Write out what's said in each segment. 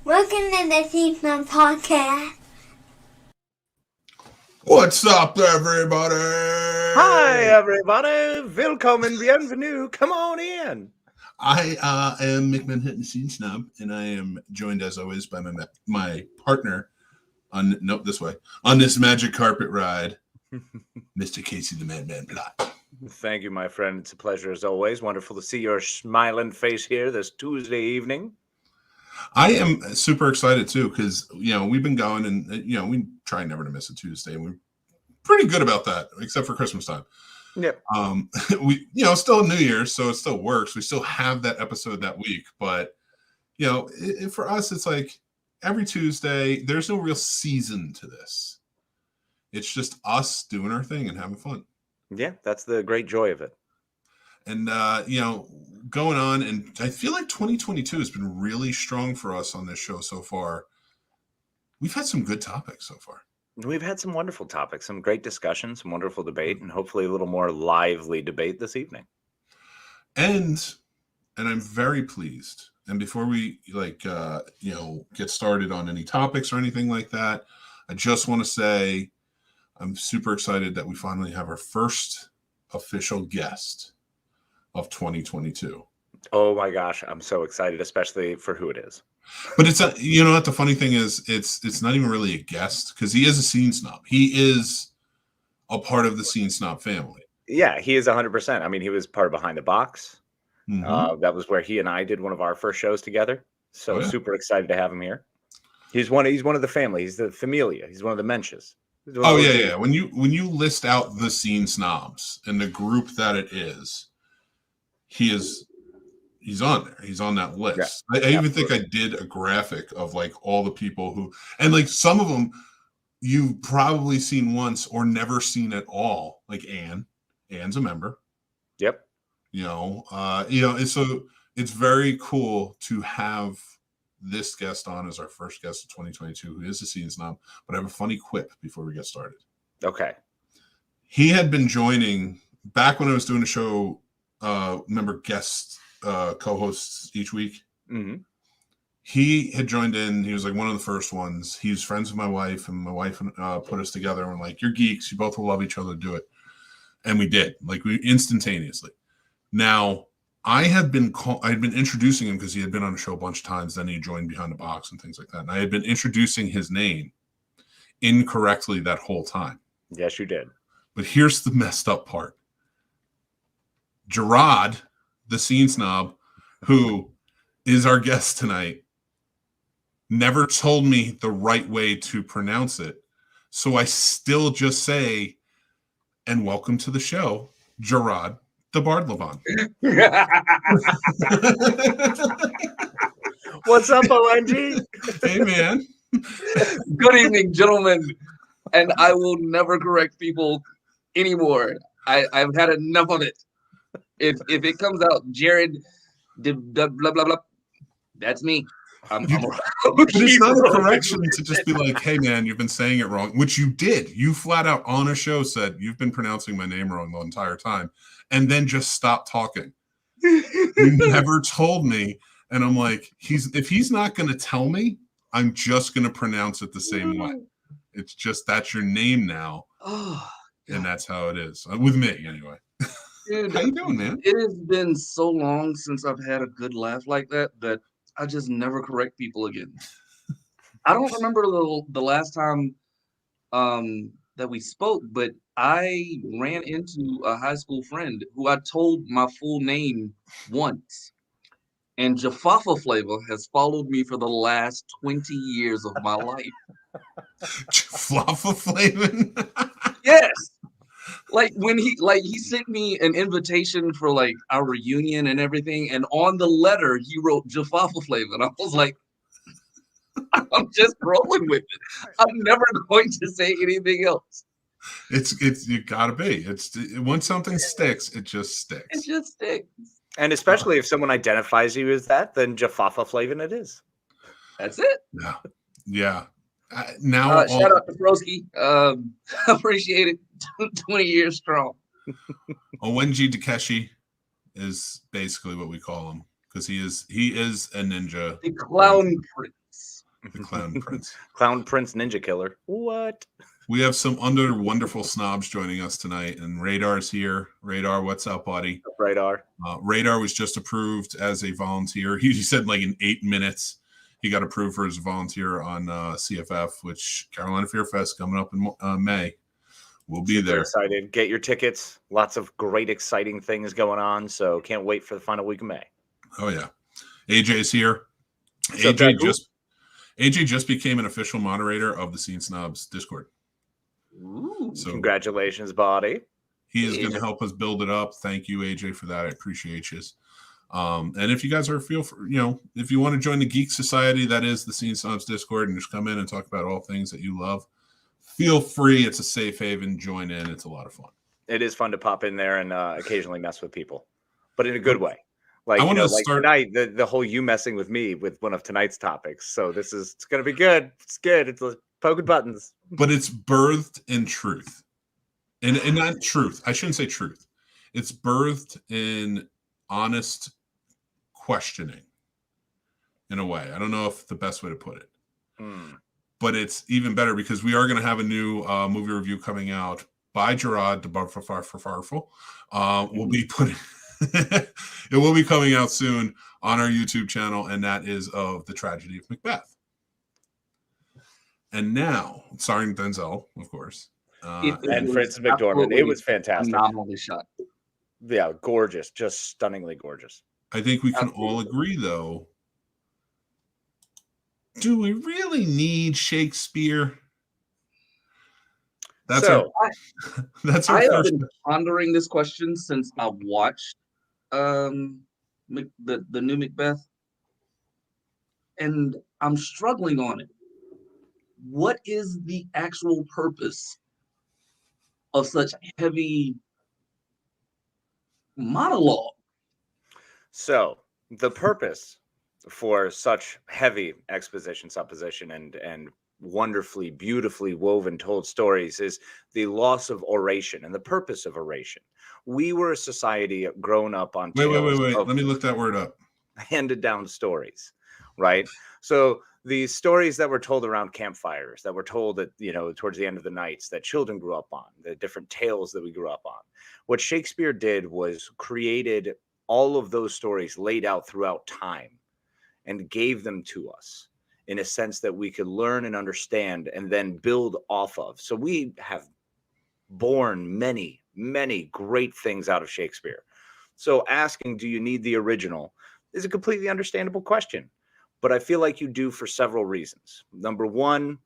Welcome to the Scene Snobs podcast. What's up, everybody? Hi, everybody. Willkommen, bienvenue. Come on in. I am Mcdormand, Scene Snob, and I am joined, as always, by my partner on this magic carpet ride, Mr. Casey the Madman Plot. Thank you, my friend. It's a pleasure, as always. Wonderful to see your smiling face here this Tuesday evening. I am super excited, too, because, we've been going, and, we try never to miss a Tuesday, and we're pretty good about that, except for Christmas time. Yep. We, still New Year's, so it still works. We still have that episode that week, but, for us, it's like every Tuesday, there's no real season to this. It's just us doing our thing and having fun. Yeah, that's the great joy of it. And, going on, and I feel like 2022 has been really strong for us on this show so far. We've had some good topics so far. We've had some wonderful topics, some great discussion, some wonderful debate, and hopefully a little more lively debate this evening. And I'm very pleased. And before we get started on any topics or anything like that, I just want to say I'm super excited that we finally have our first official guest of 2022. Oh my gosh, I'm so excited, especially for who it is. But it's what the funny thing is, it's not even really a guest because he is a Scene Snob. He is a part of the Scene Snob family. Yeah, he is 100%. I mean, he was part of Behind the Box. Mm-hmm. That was where he and I did one of our first shows together. So super excited to have him here. He's one of the family. He's the familia. He's one of the Menches. Oh yeah. When you list out the Scene Snobs and the group that it is, he's on there. He's on that list. Yeah, I even think I did a graphic of like all the people who, and like some of them you've probably seen once or never seen at all. Like Anne's a member. Yep. It's very cool to have this guest on as our first guest of 2022, who is a Scene Snob. But I have a funny quip before we get started. Okay. He had been joining back when I was doing a show. Remember guest co-hosts each week. Mm-hmm. He had joined in. He was like one of the first ones. He was friends with my wife, and my wife put us together. And we're like, "You're geeks. You both will love each other. Do it." And we did. Like we instantaneously. Now I had been introducing him because he had been on a show a bunch of times. Then he joined Behind the Box and things like that. And I had been introducing his name incorrectly that whole time. Yes, you did. But here's the messed up part. Jarrod, the Scene Snob, who is our guest tonight, never told me the right way to pronounce it. So I still just say, and welcome to the show, Jarrod the Bard Levon. What's up, ONG? Hey, man. Good evening, gentlemen. And I will never correct people anymore. I've had enough of it. If it comes out, Jarrod, blah, blah, blah, blah, that's me. It's not a correction to just be like, hey, man, you've been saying it wrong, which you did. You flat out on a show said, you've been pronouncing my name wrong the entire time, and then just stopped talking. You never told me. And I'm like, if he's not going to tell me, I'm just going to pronounce it the same way. It's just that's your name now. Oh, and that's how it is. With me, anyway. Dude, how you doing, man? It has been so long since I've had a good laugh like that I just never correct people again. I don't remember the last time that we spoke, but I ran into a high school friend who I told my full name once. And Jaffafa Flavor has followed me for the last 20 years of my life. Jaffafa Flavor? Yes. Like when he sent me an invitation for like our reunion and everything, and on the letter he wrote Jaffafa Flavor, and I was like, I'm just rolling with it. I'm never going to say anything else. It's you gotta be. It's once something sticks, it just sticks. It just sticks. And especially if someone identifies you as that, then Jaffafa Flavin it is. That's it. Yeah. Now shout out to Broski. Appreciate it. 20 years strong. ONG Takeshi is basically what we call him because he is a ninja. The Clown Prince. The Clown Prince. Clown Prince Ninja Killer. What? We have some other wonderful snobs joining us tonight, and Radar's here. Radar, what's up, buddy? Radar. Radar was just approved as a volunteer. He said like in 8 minutes he got approved for his volunteer on CFF, which Carolina Fear Fest coming up in May. We'll be there. Excited. Get your tickets. Lots of great, exciting things going on. So can't wait for the final week of May. Oh yeah, AJ's here. So AJ just became an official moderator of the Scene Snobs Discord. Ooh, so congratulations, buddy. He is going to help us build it up. Thank you, AJ, for that. I appreciate you. And if you guys if you want to join the Geek Society, that is the Scene Snobs Discord, and just come in and talk about all things that you love, feel free. It's a safe haven. Join in. It's a lot of fun. It is fun to pop in there and occasionally mess with people, but in a good way. Like, I want to like start tonight, the whole you messing with me with one of tonight's topics. So it's going to be good. It's good. It's poking buttons. But it's birthed in truth. And not truth. I shouldn't say truth. It's birthed in honest questioning in a way. I don't know if the best way to put it. But it's even better because we are going to have a new movie review coming out by Jarrod, the Farful. We'll be putting... it will be coming out soon on our YouTube channel, and that is of the tragedy of Macbeth. And now, starring Denzel, of course, and Francis McDormand. It was fantastic. Phenomenally shot. Yeah, gorgeous, just stunningly gorgeous. I think we can all agree, though. Do we really need Shakespeare? That's I have first. been pondering this question since I watched the new Macbeth, and I'm struggling on it. What is the actual purpose of such heavy monologue? So the purpose for such heavy exposition, supposition, and wonderfully, beautifully woven told stories is the loss of oration and the purpose of oration. We were a society grown up on Wait. Let me look that word up. Handed down stories, right? So the stories that were told around campfires, that were told at, towards the end of the nights, that children grew up on, the different tales that we grew up on. What Shakespeare did was created all of those stories laid out throughout time and gave them to us in a sense that we could learn and understand and then build off of. So we have born many, many great things out of Shakespeare. So asking, do you need the original, is a completely understandable question. But I feel like you do for several reasons. Number one,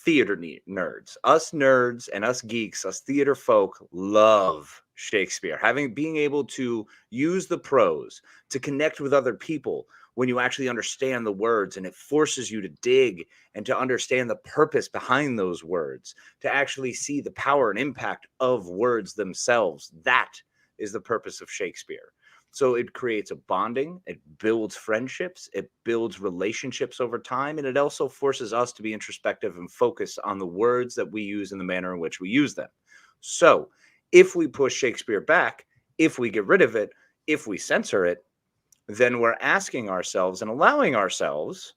theater nerds. Us nerds and us geeks, us theater folk love Shakespeare. Being able to use the prose to connect with other people when you actually understand the words, and it forces you to dig and to understand the purpose behind those words, to actually see the power and impact of words themselves. That is the purpose of Shakespeare. So it creates a bonding, it builds friendships, it builds relationships over time, and it also forces us to be introspective and focus on the words that we use and the manner in which we use them. So if we push Shakespeare back, if we get rid of it, if we censor it, then we're asking ourselves and allowing ourselves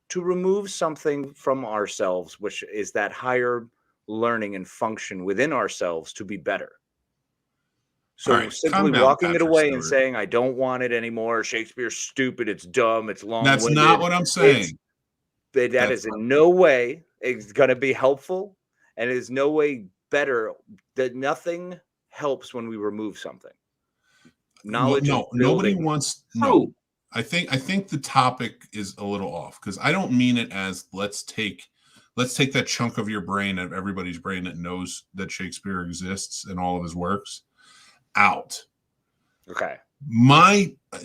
to remove something from ourselves, which is that higher learning and function within ourselves to be better. So right, simply walking it away and saying, I don't want it anymore. Shakespeare's stupid. It's dumb. It's long-winded. That's not what I'm saying. That is in no way it's going to be helpful, and it is no way better. That nothing helps when we remove something. Knowledge. No, nobody wants. No, I think the topic is a little off because I don't mean it as let's take that chunk of your brain, of everybody's brain that knows that Shakespeare exists and all of his works, out. Okay.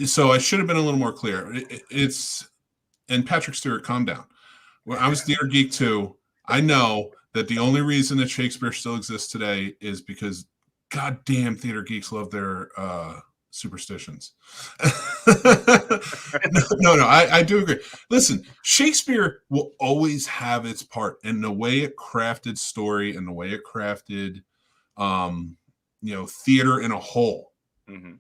So I should have been a little more clear. And Patrick Stewart, calm down. Well, I was theater geek too. I know that the only reason that Shakespeare still exists today is because goddamn theater geeks love their superstitions. No, I do agree. Listen, Shakespeare will always have its part, and the way it crafted story and the way it crafted theater in a whole. Mm-hmm.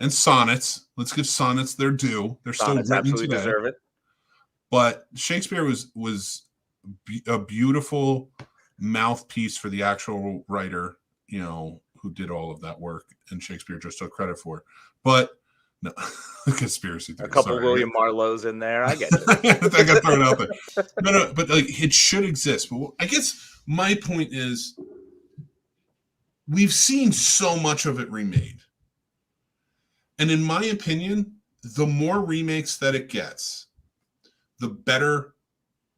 and sonnets. Let's give sonnets their due. They're Sonnets still written absolutely today. deserve it. But Shakespeare was a beautiful mouthpiece for the actual writer, who did all of that work, and Shakespeare just took credit for it. But no, conspiracy theory. A couple Sorry. William Marlowe's in there. I get you. I got thrown out there. No, but like it should exist. But I guess my point is, we've seen so much of it remade, and in my opinion, the more remakes that it gets, the better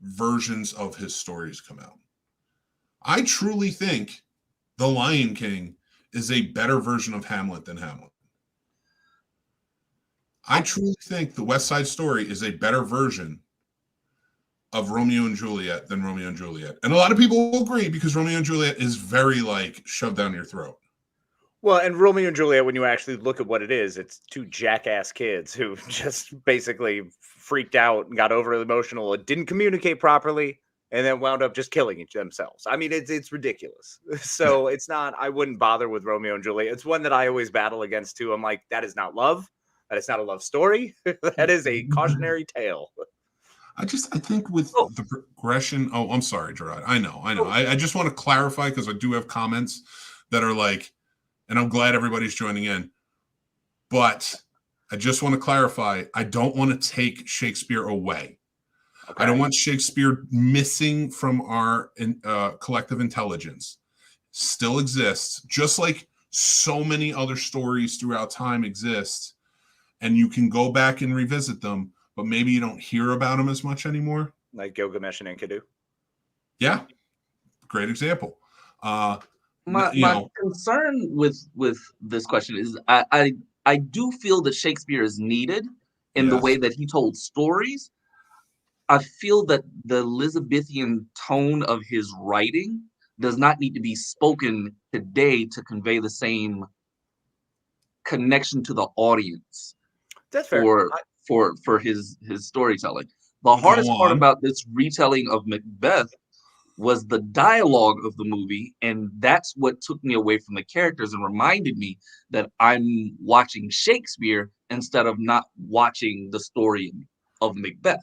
versions of his stories come out. I truly think The Lion King is a better version of Hamlet than Hamlet. I truly think The West Side Story is a better version of Romeo and Juliet than Romeo and Juliet. And a lot of people will agree, because Romeo and Juliet is very like shoved down your throat. Well, and Romeo and Juliet, when you actually look at what it is, it's two jackass kids who just basically freaked out and got overly emotional and didn't communicate properly, and then wound up just killing themselves. I mean, it's ridiculous. So it's not, I wouldn't bother with Romeo and Juliet. It's one that I always battle against too. I'm like, that is not love. That is not a love story. That is a cautionary tale. I think with the progression. Oh, I'm sorry, Jarrod. I know. I just want to clarify, because I do have comments that are like, and I'm glad everybody's joining in. But I just want to clarify, I don't want to take Shakespeare away. Okay. I don't want Shakespeare missing from our collective intelligence. Still exists, just like so many other stories throughout time exist. And you can go back and revisit them, but maybe you don't hear about them as much anymore. Like Gilgamesh and Enkidu. Yeah, great example. My concern with this question is I do feel that Shakespeare is needed in the way that he told stories. I feel that the Elizabethan tone of his writing does not need to be spoken today to convey the same connection to the audience. That's fair. For his storytelling. The hardest part about this retelling of Macbeth was the dialogue of the movie, and that's what took me away from the characters and reminded me that I'm watching Shakespeare instead of not watching the story of Macbeth.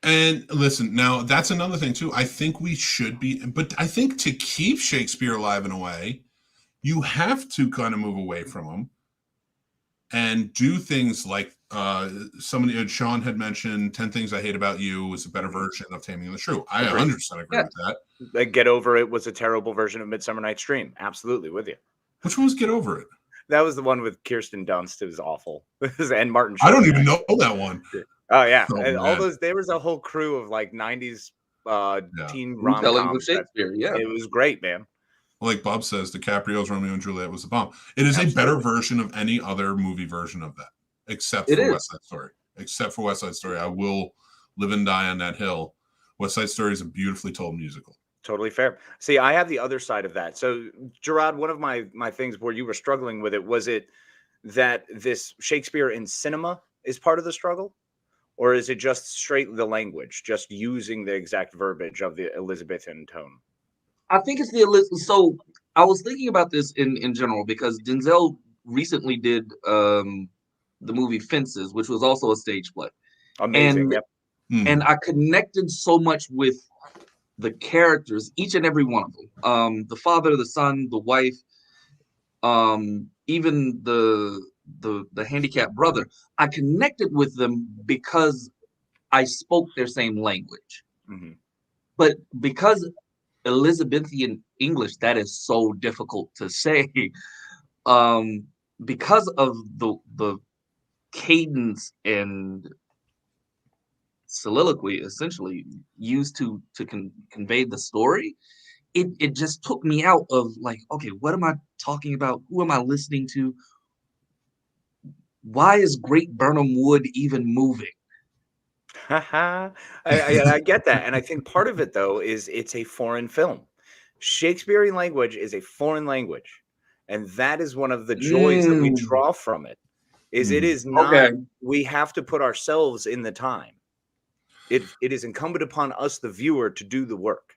And listen, now that's another thing too. I think we should be, but I think to keep Shakespeare alive in a way, you have to kind of move away from him and do things like Sean had mentioned 10 Things I Hate About You was a better version of Taming the Shrew. I 100% agree with that. Like Get Over It was a terrible version of Midsummer Night's Dream. Absolutely with you. Which one was Get Over It? That was the one with Kirsten Dunst. It was awful. And Martin Short. I don't even know that one. Oh yeah. And all those, there was a whole crew of like 90s teen rom-coms. Shakespeare, It was great, man. Like Bob says, DiCaprio's Romeo and Juliet was the bomb. It is a better version of any other movie version of that, except for West Side Story. Except for West Side Story. I will live and die on that hill. West Side Story is a beautifully told musical. Totally fair. See, I have the other side of that. So, Jarrod, one of my things where you were struggling with it, was it that this Shakespeare in cinema is part of the struggle? Or is it just straight the language, just using the exact verbiage of the Elizabethan tone? I think it's so I was thinking about this in general because Denzel recently did the movie Fences, which was also a stage play. Amazing. And I connected so much with the characters, each and every one of them. The father, the son, the wife, even the handicapped brother. I connected with them because I spoke their same language. Mm-hmm. But because Elizabethan English, that is so difficult to say, because of the cadence and soliloquy essentially used to convey the story, it just took me out of like, okay, what am I talking about? Who am I listening to? Why is Great Burnham Wood even moving? I get that. And I think part of it, though, is it's a foreign film. Shakespearean language is a foreign language. And that is one of the joys that we draw from it. It is not, we have to put ourselves in the time. It is incumbent upon us, the viewer, to do the work.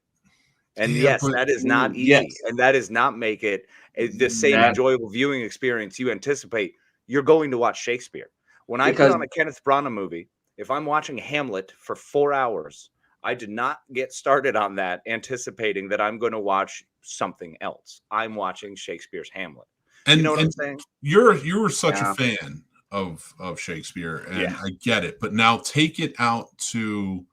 And Yeah, yes, but- that is not easy. Yes. And that does not make it the same That- enjoyable viewing experience you anticipate. You're going to watch Shakespeare. When I put Because- on a Kenneth Branagh movie, if I'm watching Hamlet for 4 hours, I did not get started on that anticipating that I'm going to watch something else. I'm watching Shakespeare's Hamlet. And, You know what I'm and saying? you were such Yeah. a fan of Shakespeare, and Yeah. I get it. But now take it out to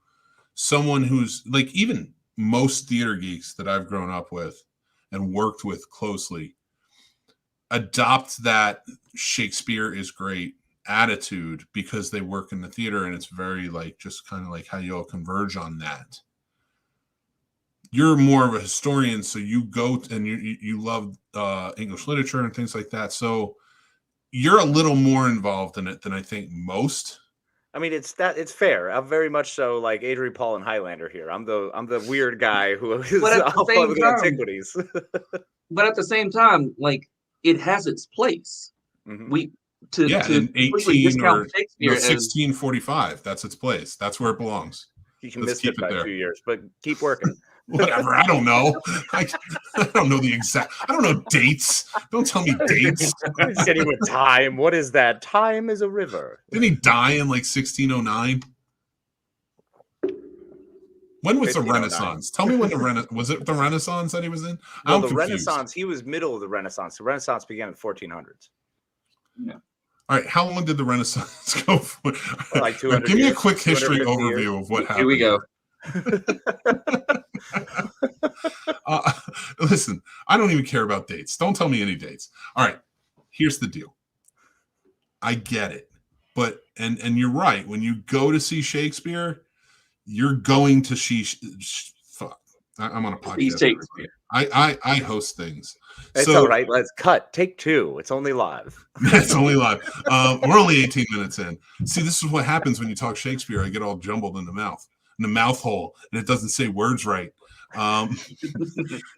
someone who's like, even most theater geeks that I've grown up with and worked with closely, adopt that Shakespeare is great attitude because they work in the theater, and it's very like just kind of like how you all converge on that. You're more of a historian, so you go and you love English literature and things like that. So you're a little more involved in it than I think most. I mean, it's fair. I'm very much so like Adrian Paul and Highlander here. I'm the weird guy who is But at the all same fun with time- antiquities. But at the same time, like, it has its place. Mhm. We to Yeah, in completely 18 discount or Shakespeare as 1645. That's its place. That's where it belongs. You can Let's miss keep it it by there. a few years, but keep working. Whatever. I don't know. I don't know the exact. I don't know dates. Don't tell me dates. It's getting with time. What is that? Time is a river. Didn't he die in like 1609? When was the 1509. Renaissance? Tell me when the Renaissance was. It the Renaissance that he was in? Well, I'm the confused. Renaissance, he was middle of the Renaissance. The Renaissance began in the 1400s. All right, how long did the Renaissance go for? Like 200 Give me a years, quick history 250 years. overview of what happened. Here we go. Listen, I don't even care about dates. Don't tell me any dates. All right, here's the deal. I get it, but and you're right. When you go to see Shakespeare, you're going to see. Fuck, I'm on a See podcast. Shakespeare. I host things. It's So- all right. Let's cut. Take two. It's only live. It's only live. We're only 18 minutes in. See, this is what happens when you talk Shakespeare. I get all jumbled in the mouth hole, and it doesn't say words right.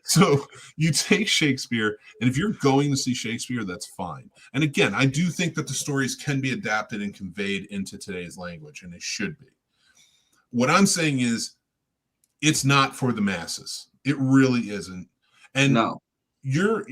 So you take Shakespeare, and if you're going to see Shakespeare, that's fine. And again, I do think that the stories can be adapted and conveyed into today's language, and they should be. What I'm saying is, it's not for the masses. It really isn't. And No. your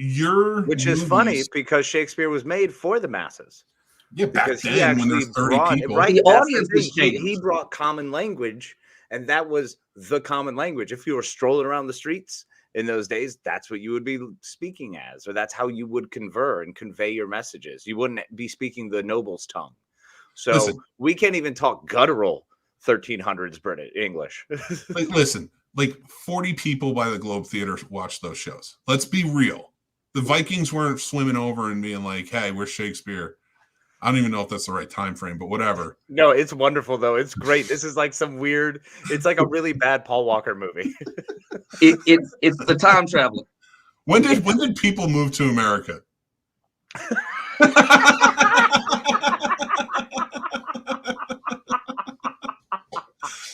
Which is funny movies- because Shakespeare was made for the masses. Yeah, back Because he then when actually there's 30 brought people. right. The that's audience thing. has changed. He brought common language, and that was the common language. If you were strolling around the streets in those days, that's what you would be speaking as, or that's how you would convey and convey your messages. You wouldn't be speaking the noble's tongue. So Listen. we can't even talk guttural 1300s British English. Like, listen, like 40 people by the Globe Theater watched those shows. Let's be real. The Vikings weren't swimming over and being like, hey, we're Shakespeare. I don't even know if that's the right time frame, but whatever. No, it's wonderful though. It's great. This is like some weird. It's like a really bad Paul Walker movie. It's the time traveler. When did people move to America?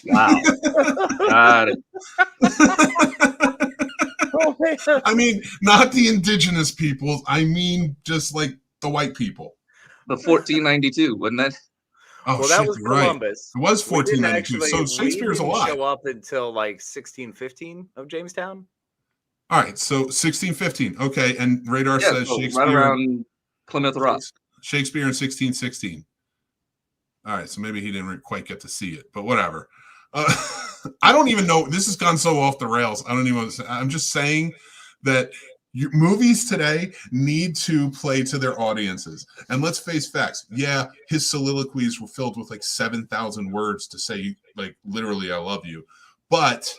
Wow. Got it. Oh, man. I mean, not the indigenous peoples. I mean, just like the white people. The 1492, wasn't that? Oh, Well, that shit, was you're right. Columbus. It was We didn't 1492. So actually- Shakespeare's we didn't alive. show up until like 1615 of Jamestown. All right, so 1615. Okay, and Radar Yeah, says so Shakespeare. right around Plymouth Rock. Shakespeare in 1616. All right, so maybe he didn't quite get to see it, but whatever. I don't even know. This has gone so off the rails. I don't even. I'm just saying that movies today need to play to their audiences. And let's face facts. Yeah, his soliloquies were filled with like 7,000 words to say, like, literally, I love you. But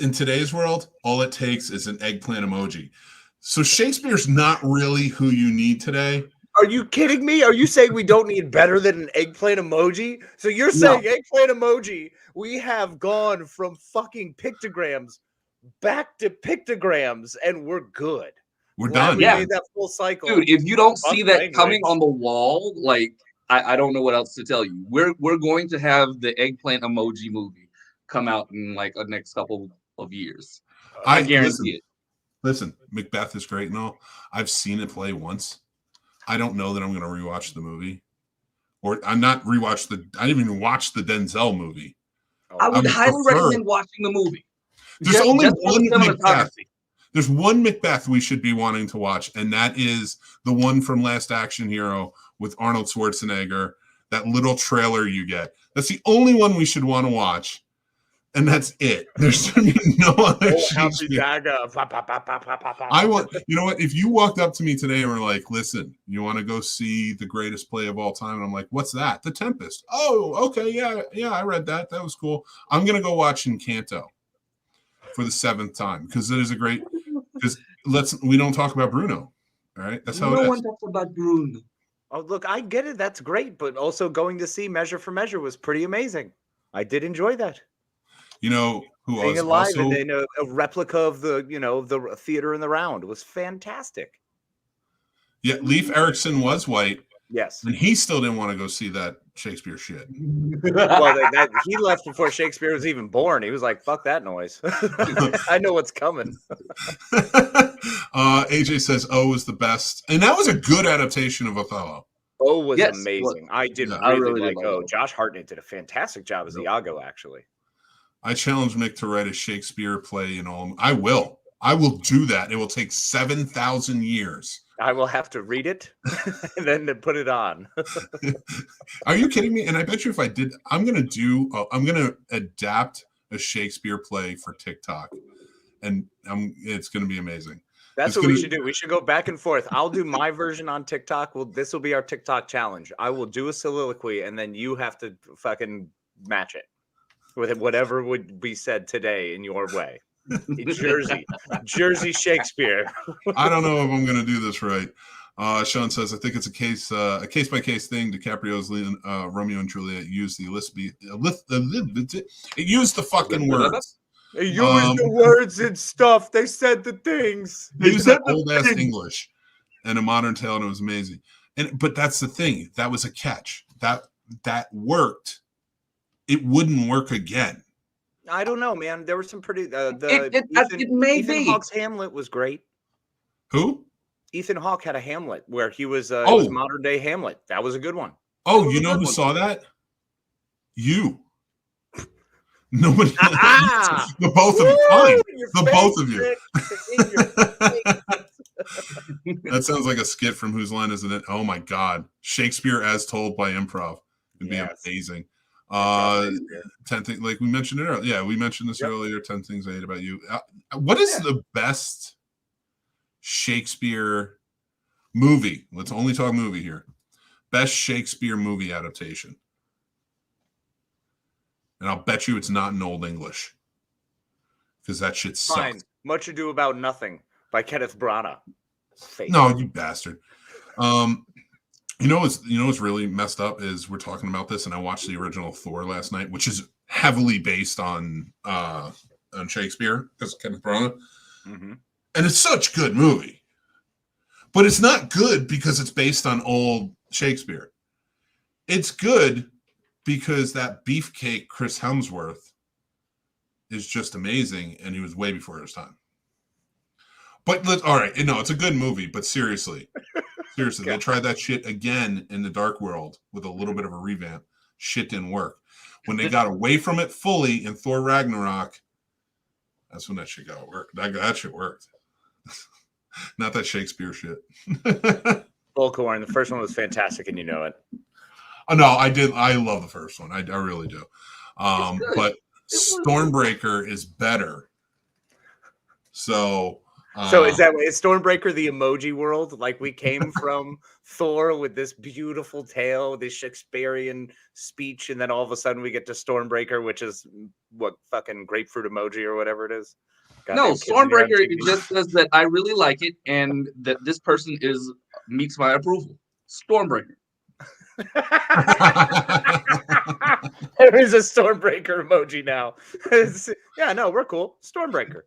in today's world, all it takes is an eggplant emoji. So Shakespeare's not really who you need today. Are you kidding me? Are you saying we don't need better than an eggplant emoji? So you're saying eggplant emoji? We have gone from fucking pictograms back to pictograms, and we're good. We're Glad done. We Yeah. made that full cycle. Dude, if you don't see Fuck that language. coming on the wall, like I don't know what else to tell you. We're going to have the eggplant emoji movie come out in like the next couple of years. I guarantee it. Listen, Macbeth is great and all. I've seen it play once. I don't know that I'm going to rewatch the movie, or I'm not rewatch the. I didn't even watch the Denzel movie. Oh, I would would highly prefer- recommend watching the movie. There's only just one for the Macbeth. cinematography. There's one Macbeth we should be wanting to watch, and that is the one from Last Action Hero with Arnold Schwarzenegger. That little trailer you get. That's the only one we should want to watch, and that's it. There's no other Shakespeare. I want, you know what? If you walked up to me today and were like, "Listen, you want to go see the greatest play of all time?" And I'm like, "What's that?" The Tempest. Oh, okay, yeah, I read that. That was cool. I'm gonna go watch Encanto for the 7th time because it is a great. Because we don't talk about Bruno. All right, that's how No it is. one talks about Bruno. Oh, look, I get it. That's great. But also going to see Measure for Measure was pretty amazing. I did enjoy that. You know who Being was alive also and then a replica of the theater in the round was fantastic. yeah, Leif Erikson was white, Yes. and he still didn't want to go see that Shakespeare shit. Well, he left before Shakespeare was even born. He was like, "Fuck that noise. I know what's coming." AJ says O was the best, and that was a good adaptation of Othello. Oh, was Yes, amazing. I did Yeah. I really really did like like O. it. Josh Hartnett did a fantastic job as Iago, actually. I challenge Mick to write a Shakespeare play in all. I will do that. It will take 7,000 years. I will have to read it and then put it on. Are you kidding me? And I bet you if I did, I'm going to adapt a Shakespeare play for TikTok, and it's going to be amazing. That's what we should do. We should go back and forth. I'll do my version on TikTok. Well, this will be our TikTok challenge. I will do a soliloquy, and then you have to fucking match it with whatever would be said today in your way. Jersey Shakespeare. I don't know if I'm going to do this right. Sean says, I think it's a case by case thing. DiCaprio's Romeo and Juliet used the it used the fucking words. They used the words and stuff. They said the things. They used that old ass English and a modern tale, and it was amazing. But that's the thing. That was a catch. That worked. It wouldn't work again. I don't know, man. There were some pretty. It may Ethan be. Hawke's Hamlet was great. Who? Ethan Hawke had a Hamlet where he was. It was modern day Hamlet. That was a good one. Oh, you know who saw that? You. Nobody. The both of you. Fine. The both of you. That sounds like a skit from Whose Line Is It? Oh my God. Shakespeare as told by improv. It'd be amazing. 10 things, like we mentioned it earlier. Yeah, we mentioned this earlier. 10 things I hate about you. What is the best Shakespeare movie? Let's only talk movie here. Best Shakespeare movie adaptation. And I'll bet you it's not in Old English. Because that shit sucks. Fine. Much Ado About Nothing by Kenneth Branagh. No, you bastard. You know what's really messed up is we're talking about this, and I watched the original Thor last night, which is heavily based on Shakespeare because Kenneth Branagh, and it's such a good movie, but it's not good because it's based on old Shakespeare. It's good because that beefcake Chris Hemsworth is just amazing, and he was way before his time. But all right, no, it's a good movie, but seriously, they tried that shit again in The Dark World with a little bit of a revamp. Shit didn't work. When they got away from it fully in Thor Ragnarok, that's when that shit got work. That shit worked. Not that Shakespeare shit. Bullcorn, the first one was fantastic, and you know it. Oh, no, I did. I love the first one. I really do. But Stormbreaker is better. So is Stormbreaker the emoji world? Like we came from Thor with this beautiful tale, this Shakespearean speech, and then all of a sudden we get to Stormbreaker, which is what fucking grapefruit emoji or whatever it is. No, Stormbreaker just says that I really like it and that this person meets my approval. Stormbreaker. There is a Stormbreaker emoji now. Yeah, no, we're cool. Stormbreaker.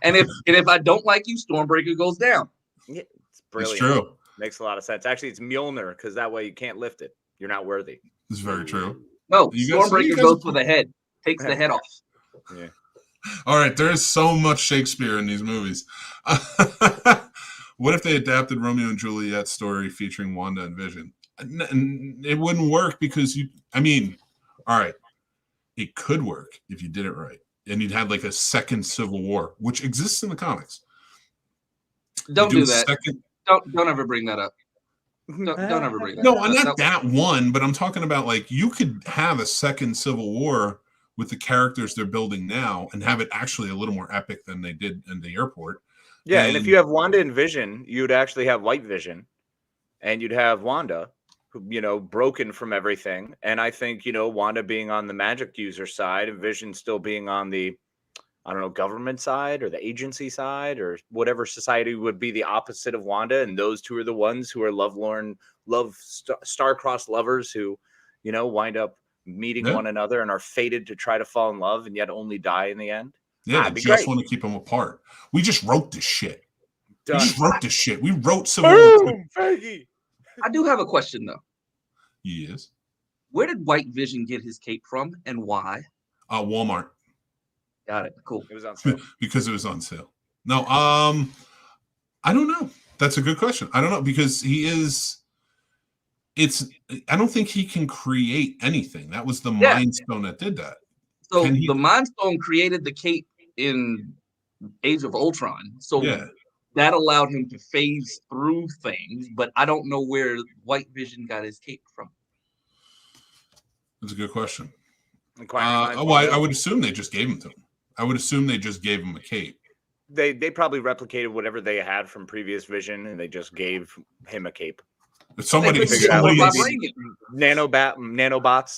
and if I don't like you, Stormbreaker goes down. Yeah, it's brilliant. It's true. Makes a lot of sense. Actually, it's Mjolnir because that way you can't lift it. You're not worthy. It's very true. No, Stormbreaker goes for the head. Takes the head off. Yeah. All right, there is so much Shakespeare in these movies. What if they adapted Romeo and Juliet story featuring Wanda and Vision? It wouldn't work because all right, it could work if you did it right. and you'd have like a second Civil War, which exists in the comics. Don't You do that. Second... Don't ever bring that up. Don't ever bring that No, up. not that one, but I'm talking about like you could have a second Civil War with the characters they're building now and have it actually a little more epic than they did in the airport. Yeah, and if you have Wanda and Vision, you'd actually have White Vision, and you'd have Wanda, who, you know, broken from everything. And I think, you know, Wanda being on the magic user side and Vision still being on the, I don't know, government side or the agency side or whatever society would be the opposite of Wanda. And those two are the ones who are lovelorn, star-crossed lovers who, you know, wind up meeting one another and are fated to try to fall in love and yet only die in the end. Yeah, they just want to keep them apart. We just wrote this shit. Done. We just wrote this shit. We wrote Civil War. I do have a question though. Yes. Where did White Vision get his cape from and why? Walmart. Got it. Cool. It was on sale. Because it was on sale. No, I don't know. That's a good question. I don't know because I don't think he can create anything. That was the Mind Stone that did that. So the Mind Stone created the cape in Age of Ultron. So that allowed him to phase through things, but I don't know where White Vision got his cape from. That's a good question. I would assume they just gave him to him. I would assume they just gave him a cape. They probably replicated whatever they had from previous Vision, and they just gave him a cape. Nanobots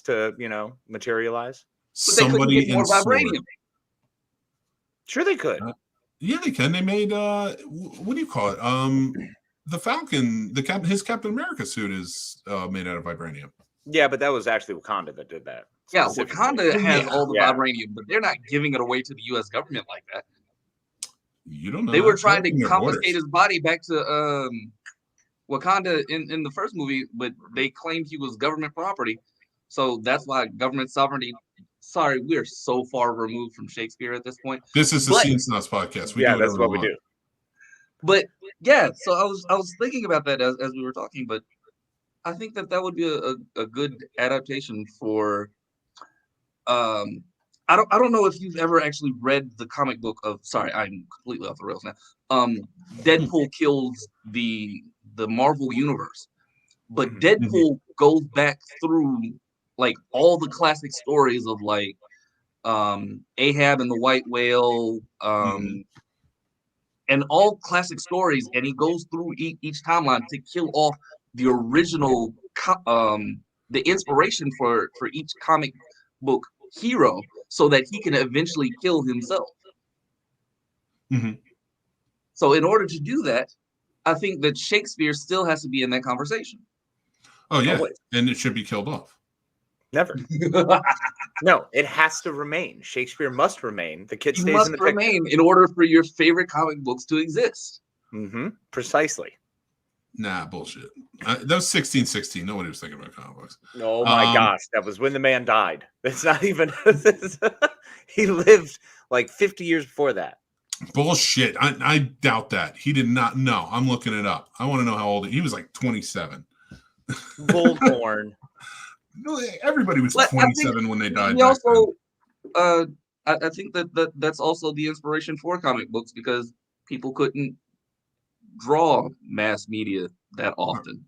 to, you know, materialize. Somebody in vibranium. Sure, they could. Yeah, they can. They made what do you call it? The Falcon, his Captain America suit is made out of vibranium. Yeah, but that was actually Wakanda that did that. Yeah, Wakanda has all the vibranium, but they're not giving it away to the U.S. government like that. You don't know. They were trying to confiscate his body back to Wakanda in the first movie, but they claimed he was government property. So that's why government sovereignty. Sorry, we're so far removed from Shakespeare at this point. This is the Scene Snobs podcast. That's what we do. But yeah, so I was thinking about that as we were talking, but I think that would be a good adaptation for. I don't know if you've ever actually read the comic book of. Sorry, I'm completely off the rails now. Deadpool kills the Marvel universe, but Deadpool goes back through like all the classic stories of like Ahab and the White Whale, and all classic stories, and he goes through each timeline to kill off the original the inspiration for each comic book hero so that he can eventually kill himself. So in order to do that, I think that Shakespeare still has to be in that conversation. Oh yeah, and it should be killed off. Never. No, it has to remain. Shakespeare must remain. The kid stays in the remain in order for your favorite comic books to exist. Precisely. Nah, bullshit. That was 1616. Nobody was thinking about comic books. Oh my gosh, that was when the man died. It's not even. He lived like 50 years before that. Bullshit. I doubt that. He did not know. I'm looking it up. I want to know how old he was. Like 27. Bullhorn. Everybody was 27 when they died. He also, I think that's also the inspiration for comic books because people couldn't draw mass media that often.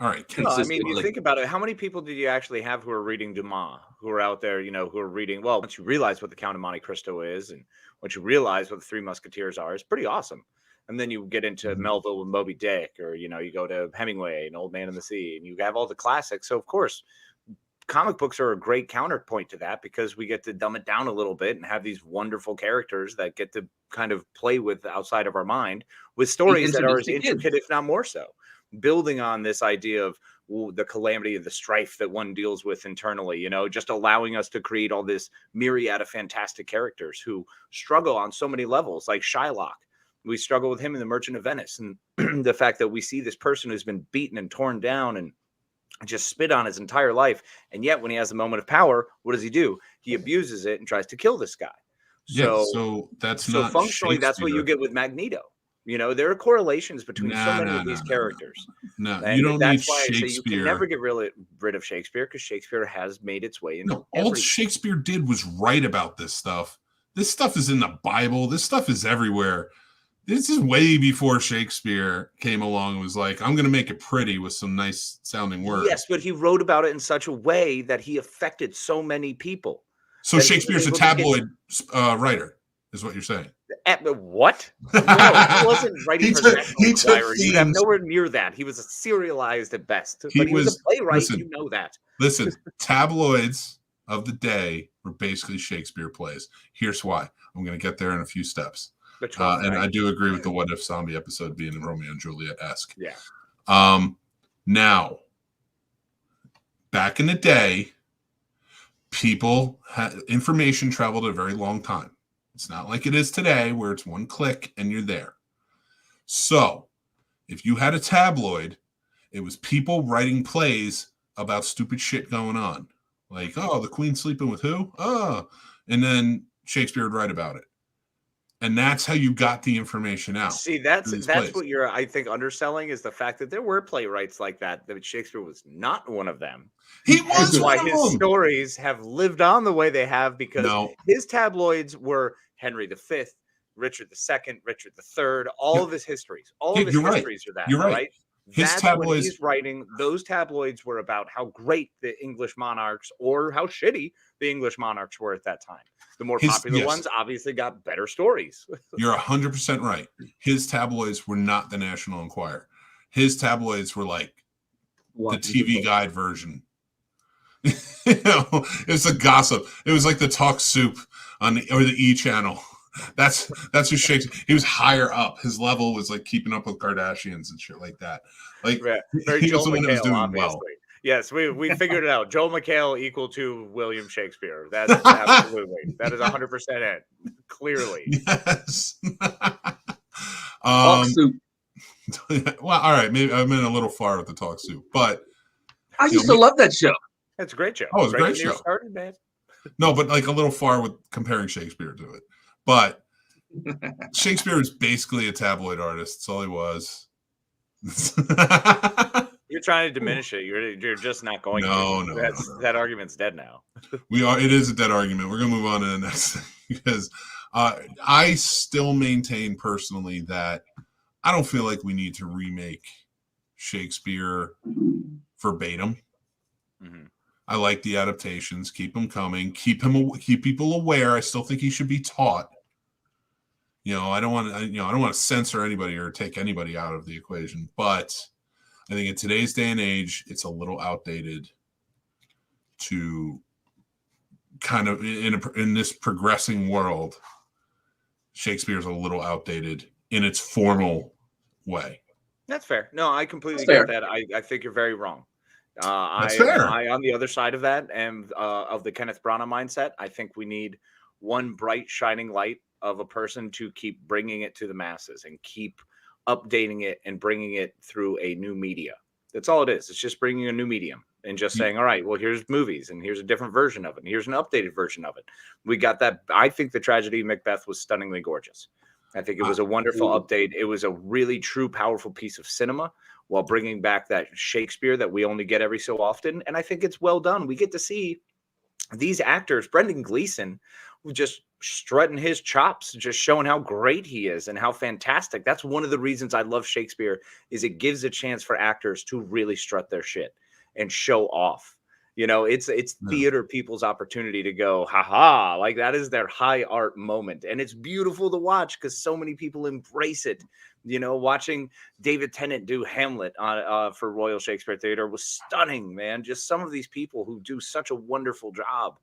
All right. No, I mean, you think about it. How many people did you actually have who are reading Dumas, who are out there, you know, who are reading? Well, once you realize what the Count of Monte Cristo is, and once you realize what the Three Musketeers are, it's pretty awesome. And then you get into Melville and Moby Dick, or you know, you go to Hemingway and Old Man in the Sea, and you have all the classics. So of course, comic books are a great counterpoint to that because we get to dumb it down a little bit and have these wonderful characters that get to kind of play with outside of our mind with stories that are as intricate, if not more so, building on this idea of the calamity of the strife that one deals with internally, you know, just allowing us to create all this myriad of fantastic characters who struggle on so many levels, like Shylock. We struggle with him in The Merchant of Venice, and the fact that we see this person who's been beaten and torn down and just spit on his entire life. And yet when he has a moment of power, what does he do? He abuses it and tries to kill this guy. So that's not functionally, that's what you get with Magneto. You know, there are correlations between so many of these characters. No, you don't need Shakespeare. I say you can never get rid of Shakespeare because Shakespeare has made its way into all Shakespeare did was write about this stuff This stuff is in the Bible. This stuff is everywhere. This is way before Shakespeare came along and was like, I'm going to make it pretty with some nice sounding words. Yes, but he wrote about it in such a way that he affected so many people. So Shakespeare's a tabloid writer, is what you're saying. What? No, he wasn't writing for the National Enquirer. You'd have themes. nowhere near that. He was serialized at best. He But he was a playwright. listen, You know that. Listen, tabloids of the day were basically Shakespeare plays. Here's why. I'm going to get there in a few steps. And I do agree with the What If Zombie episode being Romeo and Juliet-esque. Yeah. Now, back in the day, people had information traveled a very long time. It's not like it is today where it's one click and you're there. So, if you had a tabloid, it was people writing plays about stupid shit going on. Like, oh, the Queen's sleeping with who? Oh, and then Shakespeare would write about it. And that's how you got the information out. See, that's what you're, I think, underselling is the fact that there were playwrights like that. That Shakespeare was not one of them. He was That's why one of his them. stories have lived on the way they have because his tabloids were Henry V, Richard II, Richard III, all of his histories. All of his histories are that. You're right. His That's tabloids, what he's writing. Those tabloids were about how great the English monarchs or how shitty the English monarchs were at that time. The more popular ones obviously got better stories. You're 100% right. His tabloids were not the National Enquirer. His tabloids were like the TV Guide version. It's a gossip. It was like the Talk Soup on the E channel. That's who Shakespeare. He was higher up. His level was like keeping up with Kardashians and shit like that. Like very he Joel was the one that was McHale, doing obviously. well. Yes, we figured it out. Joel McHale equal to William Shakespeare. That's absolutely. That is 100% it. Clearly. Yes. Talk soup. Well, all right. Maybe I'm in a little far with the Talk Soup, but I used to love that show. That's a great show. Oh, it's a great show. Started, man. No, but like a little far with comparing Shakespeare to it. But Shakespeare was basically a tabloid artist. That's all he was. You're trying to diminish it. You're just not going to. No. That argument's dead now. It is a dead argument. We're going to move on to the next thing because I still maintain personally that I don't feel like we need to remake Shakespeare verbatim. Mm-hmm. I like the adaptations. Keep them coming. Keep people aware. I still think he should be taught. I don't want to censor anybody or take anybody out of the equation, but I think in today's day and age, it's a little outdated to kind of in this progressing world. Shakespeare's a little outdated in its formal way. That's fair. No, I completely get that. I think you're very wrong. That's fair. I on the other side of that and of the Kenneth Branagh mindset, I think we need one bright shining light of a person to keep bringing it to the masses and keep updating it and bringing it through a new media. That's all it is. It's just bringing a new medium and just saying, all right, well, here's movies and here's a different version of it. And here's an updated version of it. We got that. I think the tragedy of Macbeth was stunningly gorgeous. I think it was a wonderful update. It was a really true, powerful piece of cinema while bringing back that Shakespeare that we only get every so often. And I think it's well done. We get to see these actors, Brendan Gleeson, just strutting his chops, just showing how great he is and how fantastic. That's one of the reasons I love Shakespeare is it gives a chance for actors to really strut their shit and show off. It's theater people's opportunity to go, haha, like that is their high art moment. And it's beautiful to watch because so many people embrace it. Watching David Tennant do Hamlet for Royal Shakespeare Theatre was stunning, man. Just some of these people who do such a wonderful job.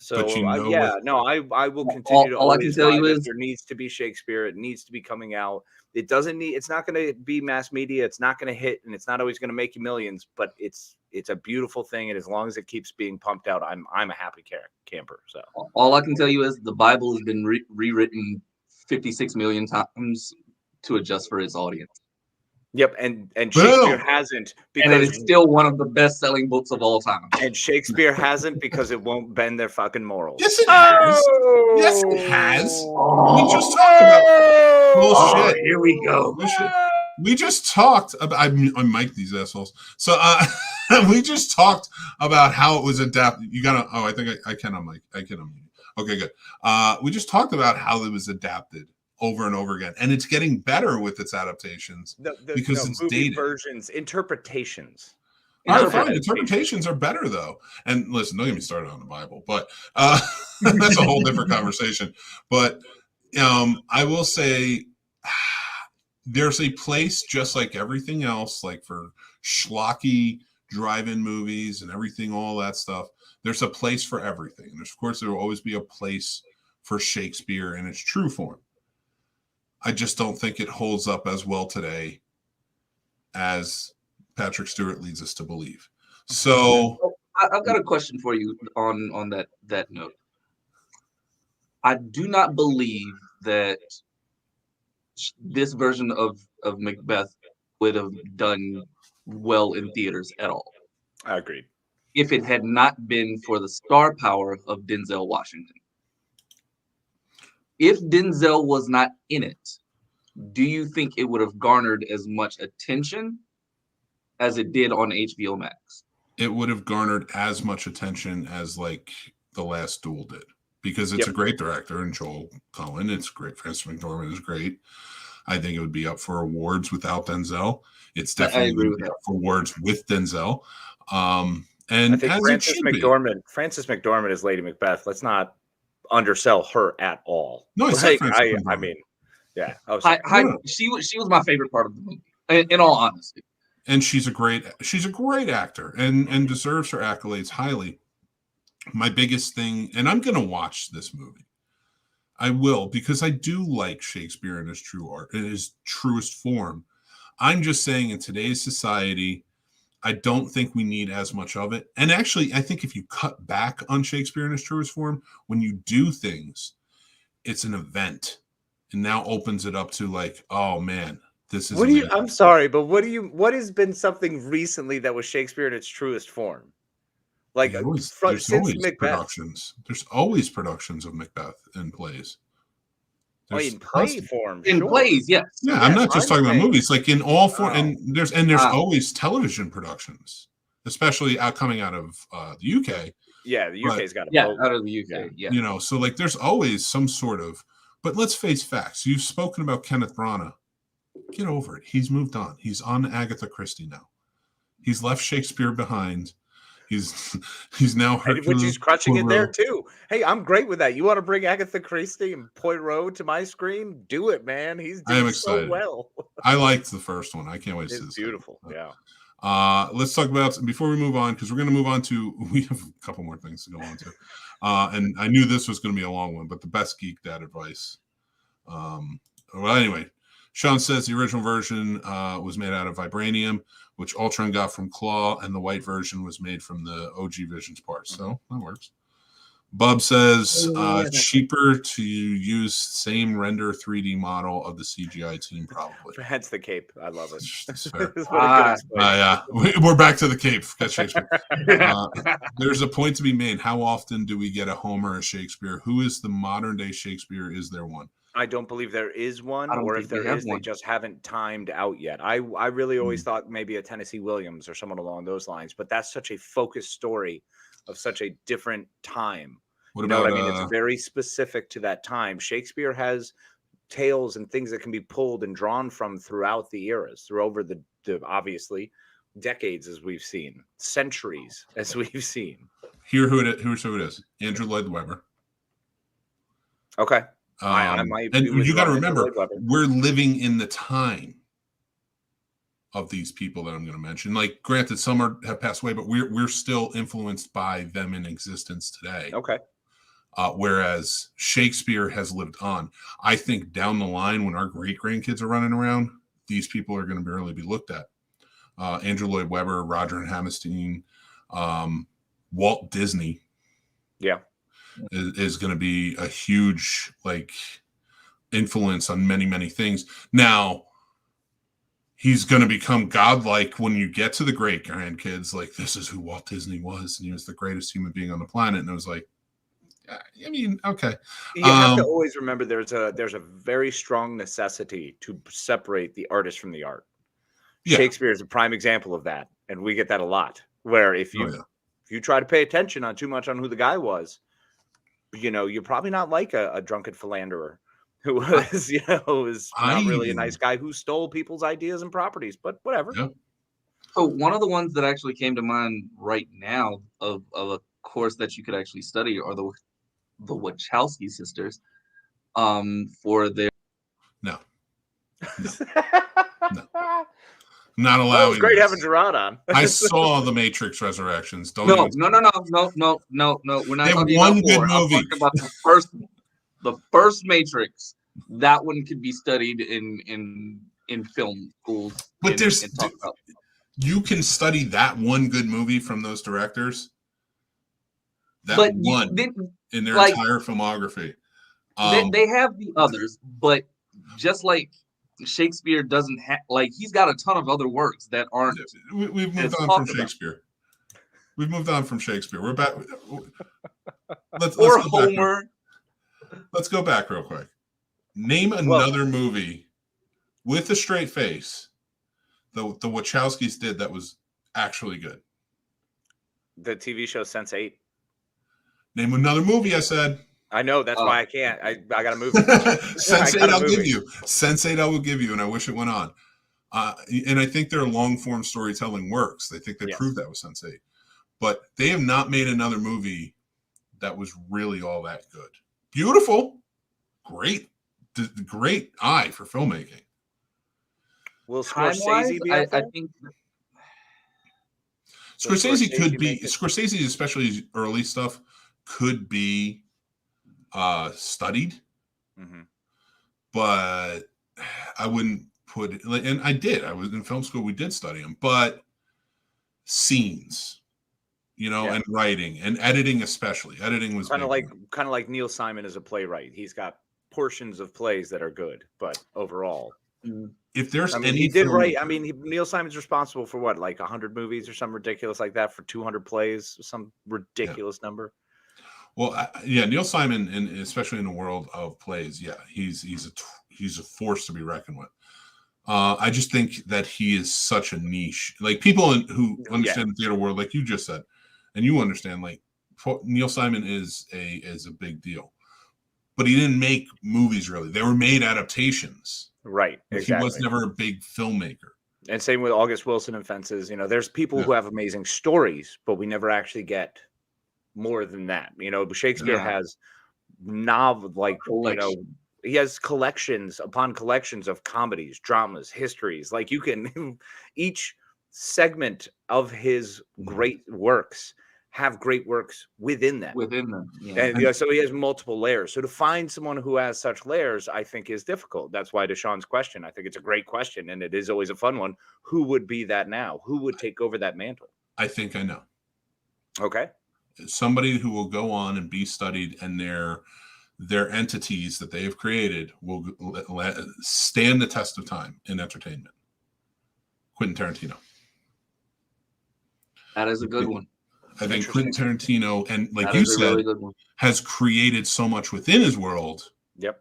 So I will continue to. All I can tell you is there needs to be Shakespeare. It needs to be coming out. It's not going to be mass media. It's not going to hit, and it's not always going to make you millions. But it's a beautiful thing, and as long as it keeps being pumped out, I'm a happy camper. So all I can tell you is the Bible has been rewritten 56 million times to adjust for its audience. Yep, and Shakespeare hasn't, because and it's still one of the best-selling books of all time. And Shakespeare hasn't because it won't bend their fucking morals. Yes, it has. Yes, it has. We just talked about bullshit. Here we go. We just talked about. I mic these assholes. So we just talked about how it was adapted. You gotta. Oh, I think I can unmic. I can unmute. Okay, good. We just talked about how it was adapted over and over again, and it's getting better with its adaptations because it's movie dated. versions, interpretations. All right, fine. Interpretations are better though. And listen, don't get me started on the Bible, but that's a whole different conversation. But I will say there's a place, just like everything else, like for schlocky drive-in movies and everything, all that stuff. There's a place for everything. And of course, there will always be a place for Shakespeare in its true form. I just don't think it holds up as well today as Patrick Stewart leads us to believe. So I've got a question for you on that note. I do not believe that this version of Macbeth would have done well in theaters at all. I agree. If it had not been for the star power of Denzel Washington. If Denzel was not in it, do you think it would have garnered as much attention as it did on HBO Max? It would have garnered as much attention as like The Last Duel did, because it's a great director, and Joel Cohen, it's great. Francis McDormand is great. I think it would be up for awards without Denzel. It's definitely up for awards with Denzel. And I think Francis McDormand is Lady Macbeth. Let's not undersell her at all. No, I mean, yeah. She was my favorite part of the movie, in all honesty. And she's a great actor and deserves her accolades highly. My biggest thing, and I'm going to watch this movie. I will, because I do like Shakespeare in his truest form. I'm just saying, in today's society, I don't think we need as much of it. And actually, I think if you cut back on Shakespeare in his truest form, when you do things, it's an event. And now opens it up to like, oh man, this is. I'm sorry, but what has been something recently that was Shakespeare in its truest form? Like there's always productions. There's always productions of Macbeth in plays. In play form. In plays, yes. Yeah, yes, I'm not just talking about movies. Like in all form, and there's always television productions, especially coming out of the UK. Yeah, the UK's got out of the UK. Yeah. You know, so like there's always some sort of. But let's face facts. You've spoken about Kenneth Branagh. Get over it. He's moved on. He's on Agatha Christie now. He's left Shakespeare behind. He's now Hercule which he's crushing Poirot. it there too. Hey, I'm great with that. You want to bring Agatha Christie and Poirot to my screen? Do it, man. He's doing so well. I liked the first one. I can't wait to see this. It's beautiful. Yeah. Let's talk about, before we move on, because we're going to move on to, we have a couple more things to go on to. And I knew this was going to be a long one, but the best Geek Dad advice. Well, anyway, Sean says the original version was made out of vibranium, which Ultron got from Claw, and the white version was made from the OG Visions parts. So that works. Bub says cheaper to use same render 3D model of the CGI team, probably. Hence the cape. I love it. Yeah, we're back to the cape. There's a point to be made. How often do we get a Homer or Shakespeare? Who is the modern day Shakespeare? Is there one? I don't believe there is one, or if there is, they just haven't timed out yet. I really always thought maybe a Tennessee Williams or someone along those lines, but that's such a focused story of such a different time. What about, I mean? It's very specific to that time. Shakespeare has tales and things that can be pulled and drawn from throughout the eras, through over the obviously decades, as we've seen, centuries, as we've seen. Here's who it is. Andrew Lloyd Webber. Okay. And you got to remember, we're living in the time of these people that I'm going to mention. Like, granted, some have passed away, but we're still influenced by them in existence today. Okay. Whereas Shakespeare has lived on. I think down the line, when our great grandkids are running around, these people are going to barely be looked at. Andrew Lloyd Webber, Roger and Hammerstein, Walt Disney. Yeah. Is going to be a huge influence on many, many things. Now, he's going to become godlike when you get to the great grandkids. Like, this is who Walt Disney was, and he was the greatest human being on the planet. And it was like, I mean, okay. You have to always remember there's a very strong necessity to separate the artist from the art. Yeah. Shakespeare is a prime example of that, and we get that a lot. Where if you try to pay attention too much on who the guy was, you're probably not like a drunken philanderer who was, is not really a nice guy who stole people's ideas and properties, but whatever. Yeah. So one of the ones that actually came to mind right now of a course that you could actually study are the Wachowski sisters, for their No. Not allowing. Well, it was great this. having Jarrod on. I saw the Matrix Resurrections. Don't no. even- We're not They have talking one about good 4. I'm movie. talking about the first Matrix. That one could be studied in film schools. But and talked about. You can study that one good movie from those directors. That But one in their like, entire filmography. They have the others, but just like Shakespeare doesn't have, like, he's got a ton of other works that aren't. We've moved on from Shakespeare. We've moved on from Shakespeare. We're back. Let's or go Homer. Let's go back real quick. Name another movie with a straight face the Wachowskis did that was actually good. The TV show Sense8. Name another movie, I said. I know, that's why I can't. I got to move. Sense8 I'll give you. Sense8 I will give you, and I wish it went on. And I think their long-form storytelling works. I think they proved that with Sense8. But they have not made another movie that was really all that good. Beautiful. Great eye for filmmaking. Will Scorsese be up there? I think Scorsese could be. Scorsese, especially his early stuff, could be studied, but I wouldn't put it. And I did. I was in film school. We did study them, but scenes, and writing and editing, especially editing was kind of like Neil Simon as a playwright. He's got portions of plays that are good, but overall, if there's he did write. I mean, Neil Simon's responsible for what, like 100 movies or something ridiculous like that, for 200 plays, some ridiculous number. Well, Neil Simon, and especially in the world of plays, he's a force to be reckoned with. I just think that he is such a niche. Like, people who understand the theater world, like you just said, and you understand, like, Neil Simon is a big deal. But he didn't make movies, really. They were made adaptations. Right, exactly. He was never a big filmmaker. And same with August Wilson and Fences. There's people who have amazing stories, but we never actually get more than that. Shakespeare has he has collections upon collections of comedies, dramas, histories. Like, you can each segment of his great works have great works within them. And so he has multiple layers. So to find someone who has such layers, I think, is difficult. That's why Deshaun's question, I think it's a great question, and it is always a fun one. Who would be that now? Who would take over that mantle? I think I know. Okay. Somebody who will go on and be studied, and their entities that they have created will stand the test of time in entertainment. Quentin Tarantino. That is a good one. I think Quentin Tarantino, and like you said, really has created so much within his world. Yep.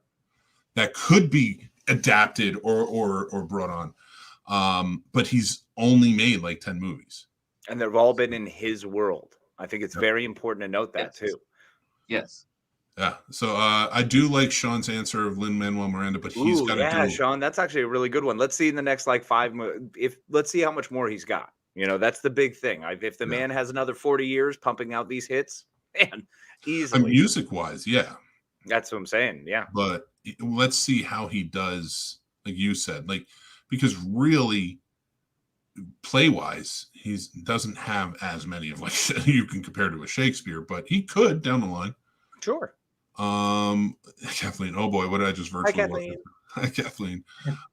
That could be adapted or brought on. But he's only made like 10 movies. And they've all been in his world. I think it's very important to note that too. Yes. Yeah. So I do like Sean's answer of Lin-Manuel Miranda, but he's got to do. Sean, that's actually a really good one. Let's see in the next 5 let's see how much more he's got. That's the big thing. If the man has another 40 years pumping out these hits, man, easily. Music-wise, yeah. That's what I'm saying, yeah. But let's see how he does, like you said, because really, play-wise, he doesn't have as many of, you can compare to a Shakespeare, but he could down the line. Sure. Kathleen, oh boy, what did I just virtually Hi, Kathleen. Hi, Kathleen.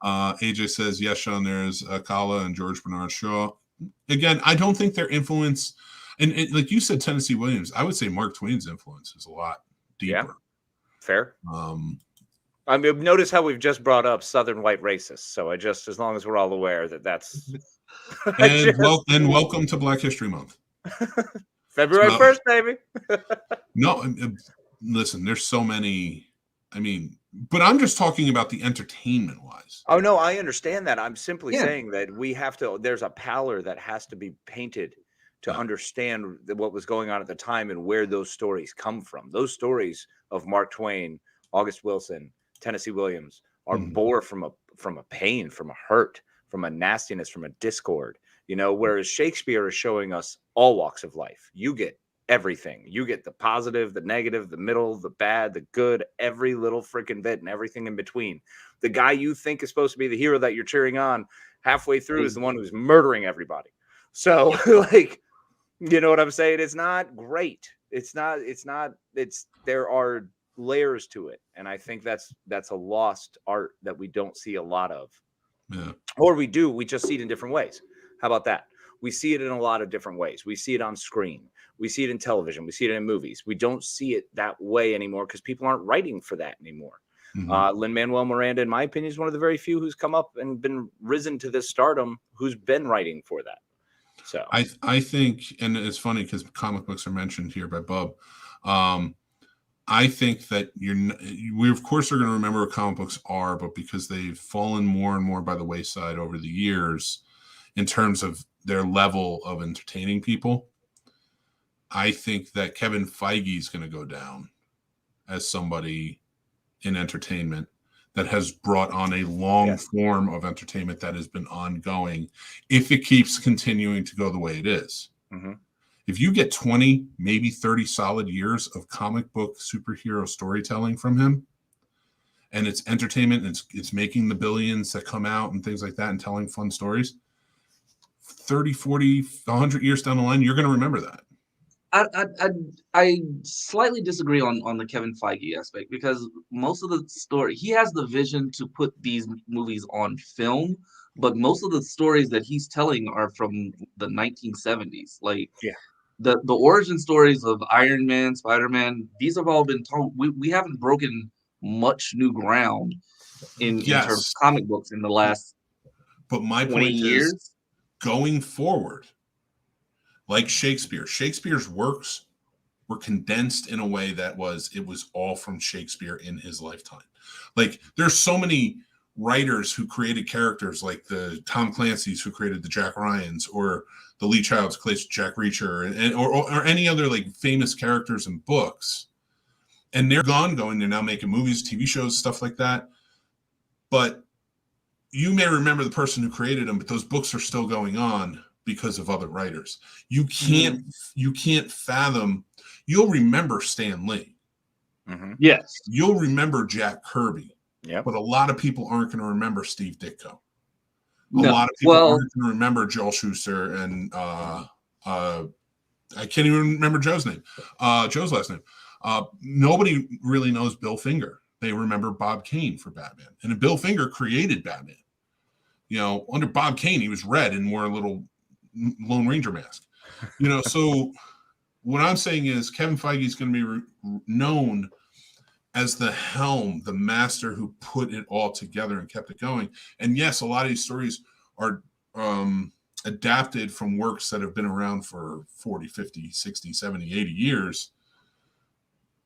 AJ says, yes, Sean, there's Kala and George Bernard Shaw. Again, I don't think their influence, and like you said, Tennessee Williams, I would say Mark Twain's influence is a lot deeper. Yeah, fair. I mean, notice how we've just brought up Southern white racists. So as long as we're all aware that's. And welcome to Black History Month. February 1st, baby. No, listen, there's so many. I mean, but I'm just talking about the entertainment wise. Oh, no, I understand that. I'm simply saying that there's a pallor that has to be painted to understand what was going on at the time and where those stories come from. Those stories of Mark Twain, August Wilson, Tennessee Williams are born from a pain, from a hurt, from a nastiness, from a discord, you know, whereas Shakespeare is showing us all walks of life. You get everything. You get the positive, the negative, the middle, the bad, the good, every little freaking bit and everything in between. The guy you think is supposed to be the hero that you're cheering on halfway through is the one who's murdering everybody. So like, you know what I'm saying? It's not great. There are layers to it. And I think that's a lost art that we don't see a lot of. Yeah. Or we do, we just see it in different ways. How about that? We see it in a lot of different ways. We see it on screen. We see it in television. We see it in movies. We don't see it that way anymore because people aren't writing for that anymore. Lin-Manuel Miranda, in my opinion, is one of the very few who's come up and been risen to this stardom who's been writing for that. So I think, and it's funny because comic books are mentioned here by Bub. I think that we of course are going to remember what comic books are, but because they've fallen more and more by the wayside over the years in terms of their level of entertaining people, I think that Kevin Feige is going to go down as somebody in entertainment that has brought on a long form of entertainment that has been ongoing if it keeps continuing to go the way it is. If you get 20, maybe 30 solid years of comic book superhero storytelling from him, and it's entertainment, and it's making the billions that come out and things like that and telling fun stories, 30, 40, 100 years down the line, you're going to remember that. I slightly disagree on the Kevin Feige aspect because most of the story, he has the vision to put these movies on film, but most of the stories that he's telling are from the 1970s. Like the origin stories of Iron Man, Spider-Man, these have all been told. We haven't broken much new ground in terms of comic books in the last but my 20 point years. Is, going forward, like Shakespeare's works were condensed in a way that it was all from Shakespeare in his lifetime. Like there's so many writers who created characters like the Tom Clancy's who created the Jack Ryans, or the Lee Childs created Jack Reacher, or any other like famous characters in books. And they're going, they're now making movies, TV shows, stuff like that. But you may remember the person who created them, but those books are still going on because of other writers. You can't fathom. You'll remember Stan Lee. Yes. You'll remember Jack Kirby. Yeah. But a lot of people aren't going to remember Steve Ditko. A lot of people aren't going to remember Joel Schuster and I can't even remember Joe's last name. Nobody really knows Bill Finger. They remember Bob Kane for Batman. And Bill Finger created Batman. You know, under Bob Kane, he was red and wore a little Lone Ranger mask. You know, so what I'm saying is Kevin Feige is going to be known as the helm, the master who put it all together and kept it going. And yes, a lot of these stories are adapted from works that have been around for 40, 50, 60, 70, 80 years.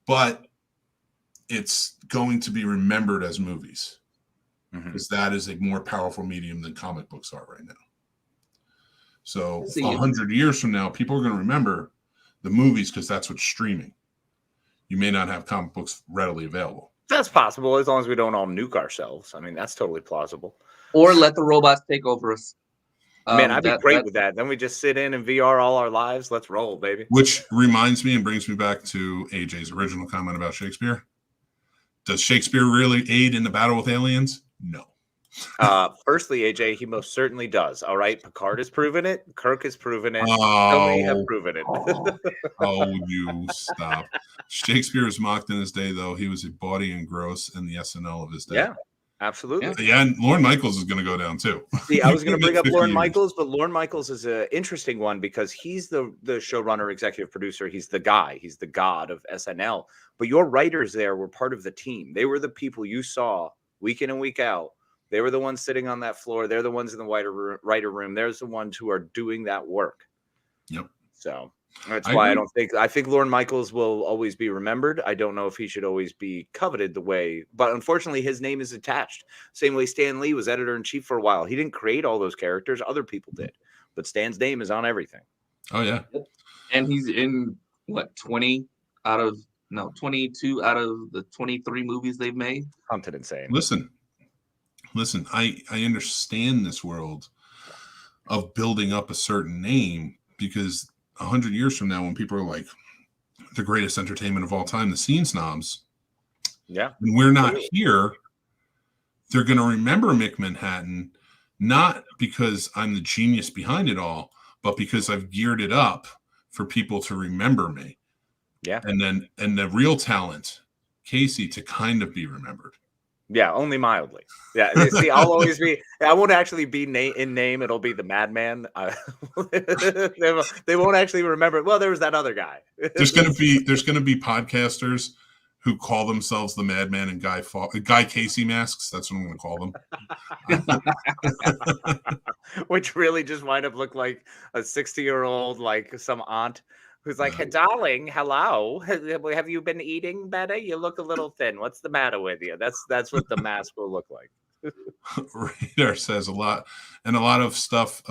But it's going to be remembered as movies because that is a more powerful medium than comic books are right now. So 100 years from now, people are going to remember the movies because that's what's streaming. You may not have comic books readily available. That's possible as long as we don't all nuke ourselves. I mean, that's totally plausible. Or let the robots take over us. Man, I'd be great with that. Then we just sit in and VR all our lives. Let's roll, baby. Which reminds me and brings me back to AJ's original comment about Shakespeare. Does Shakespeare really aid in the battle with aliens? No. Firstly, AJ, he most certainly does. All right. Picard has proven it. Kirk has proven it. Oh, we have proven it. You stop. Shakespeare was mocked in his day, though. He was a bawdy and gross in the SNL of his day. Yeah, absolutely. Yeah, and Lorne Michaels is going to go down, too. See, I was going to bring up Lorne Michaels, but Lorne Michaels is an interesting one because he's the showrunner, executive producer. He's the guy. He's the god of SNL. But your writers there were part of the team. They were the people you saw week in and week out. They were the ones sitting on that floor. They're the ones in the writer room. There's the ones who are doing that work. Yep. So that's why I think Lorne Michaels will always be remembered. I don't know if he should always be coveted the way, but unfortunately his name is attached. Same way Stan Lee was editor-in-chief for a while. He didn't create all those characters. Other people did, but Stan's name is on everything. Oh yeah. And he's in what 22 out of the 23 movies they've made. Something insane. Listen. I understand this world of building up a certain name, because 100 years from now, when people are like the greatest entertainment of all time, the Scene Snobs, Yeah, when we're not here, they're going to remember Manhattan, not because I'm the genius behind it all, but because I've geared it up for people to remember me. Yeah. And the real talent, Casey, to kind of be remembered. Yeah, only mildly. Yeah, see, I won't actually be in name. It'll be the Madman. They won't actually remember. Well, there was that other guy. There's gonna be podcasters who call themselves the Madman and Guy Casey masks. That's what I'm gonna call them. Which really just wind up look like a 60-year-old, like some aunt who's like, "Hey, darling, hello. Have you been eating better? You look a little thin. What's the matter with you?" That's what the mask will look like. Radar says a lot, and a lot of stuff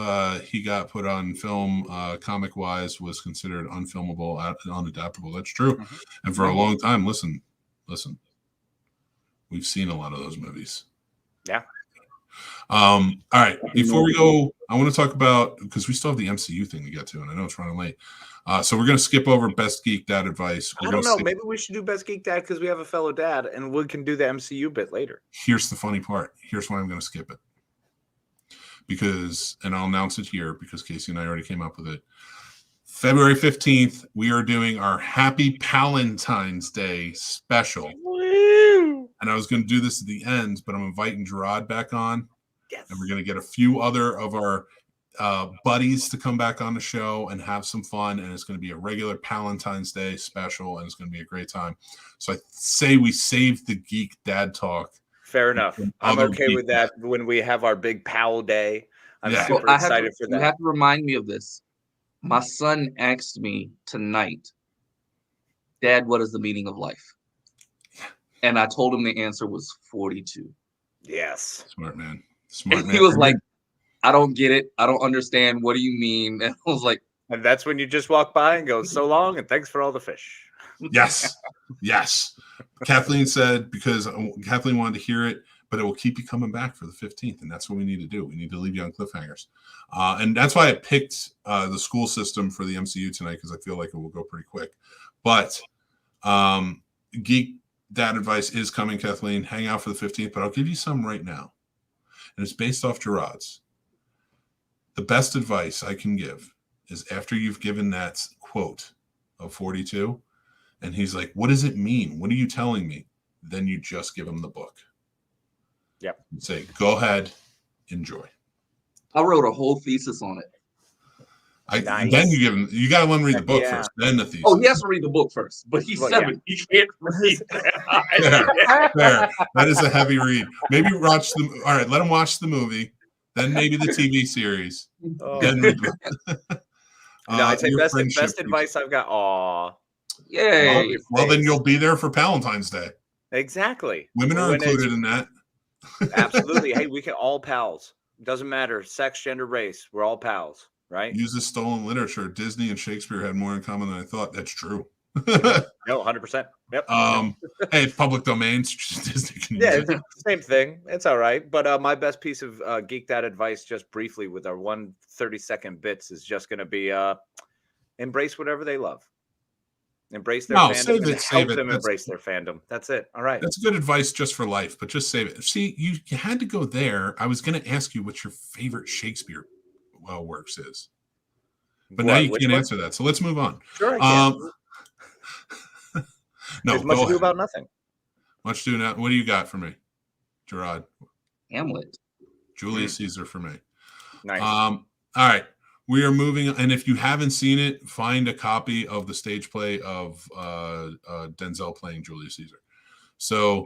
he got put on film, comic wise, was considered unfilmable, unadaptable. That's true. Mm-hmm. And for a long time, listen, we've seen a lot of those movies. Yeah. All right. Before we go, I want to talk about, because we still have the MCU thing to get to, and I know it's running late. So we're going to skip over best Geek Dad advice. I don't know. Maybe we should do best Geek Dad because we have a fellow dad, and we can do the MCU bit later. Here's the funny part. Here's why I'm going to skip it. And I'll announce it here because Casey and I already came up with it. February 15th, we are doing our Happy Palentine's Day special. Woo! And I was going to do this at the end, but I'm inviting Jarrod back on. Yes. And we're going to get a few other of our buddies to come back on the show and have some fun. And it's going to be a regular Palentine's Day special, and it's going to be a great time. So I say we save the Geek Dad talk. Fair enough. I'm okay with that when we have our big pal day. I'm super excited for that. You have to remind me of this. My son asked me tonight, "Dad, what is the meaning of life?" And I told him the answer was 42. Yes. Smart man. And he was like, "I don't get it. I don't understand. What do you mean?" And I was like, and that's when you just walk by and go, "So long, and thanks for all the fish." Yes. Kathleen said, because Kathleen wanted to hear it, but it will keep you coming back for the 15th. And that's what we need to do. We need to leave you on cliffhangers. And that's why I picked the school system for the MCU tonight, because I feel like it will go pretty quick. But Geek Dad advice is coming, Kathleen. Hang out for the 15th, but I'll give you some right now. And it's based off Jarrod's. The best advice I can give is after you've given that quote of 42, and he's like, "What does it mean? What are you telling me?" Then you just give him the book. Yep. You say, "Go ahead, enjoy." I wrote a whole thesis on it. Nice. Then you give him. You got to let him read the book first, then the thesis. Oh, he has to read the book first, but he's 7. Yeah. He can't read. Fair. That is a heavy read. Maybe watch the. All right, let him watch the movie, then maybe the TV series. Then read the book. No, I'd say best advice I've got. Aw. Yay. Well, then you'll be there for Valentine's Day. Exactly. Women are included in that. Absolutely. Hey, we can all pals. Doesn't matter. Sex, gender, race. We're all pals, right? Use this stolen literature. Disney and Shakespeare had more in common than I thought. That's true. No, 100%. Yep. Hey, it's public domain. Disney can use it. Same thing. It's all right. But my best piece of Geek Dad advice, just briefly with our 1 30-second bits, is just going to be embrace whatever they love. Embrace their fandom and help them embrace their fandom. That's it. All right. That's good advice just for life, but just save it. See, you had to go there. I was going to ask you what your favorite Shakespeare works is. But now you can't answer that. So let's move on. Sure, I can. No, there's much ado about nothing. Much ado now. What do you got for me, Jarrod? Hamlet. Julius Caesar for me. Nice. All right. We are moving, and if you haven't seen it, find a copy of the stage play of Denzel playing Julius Caesar. So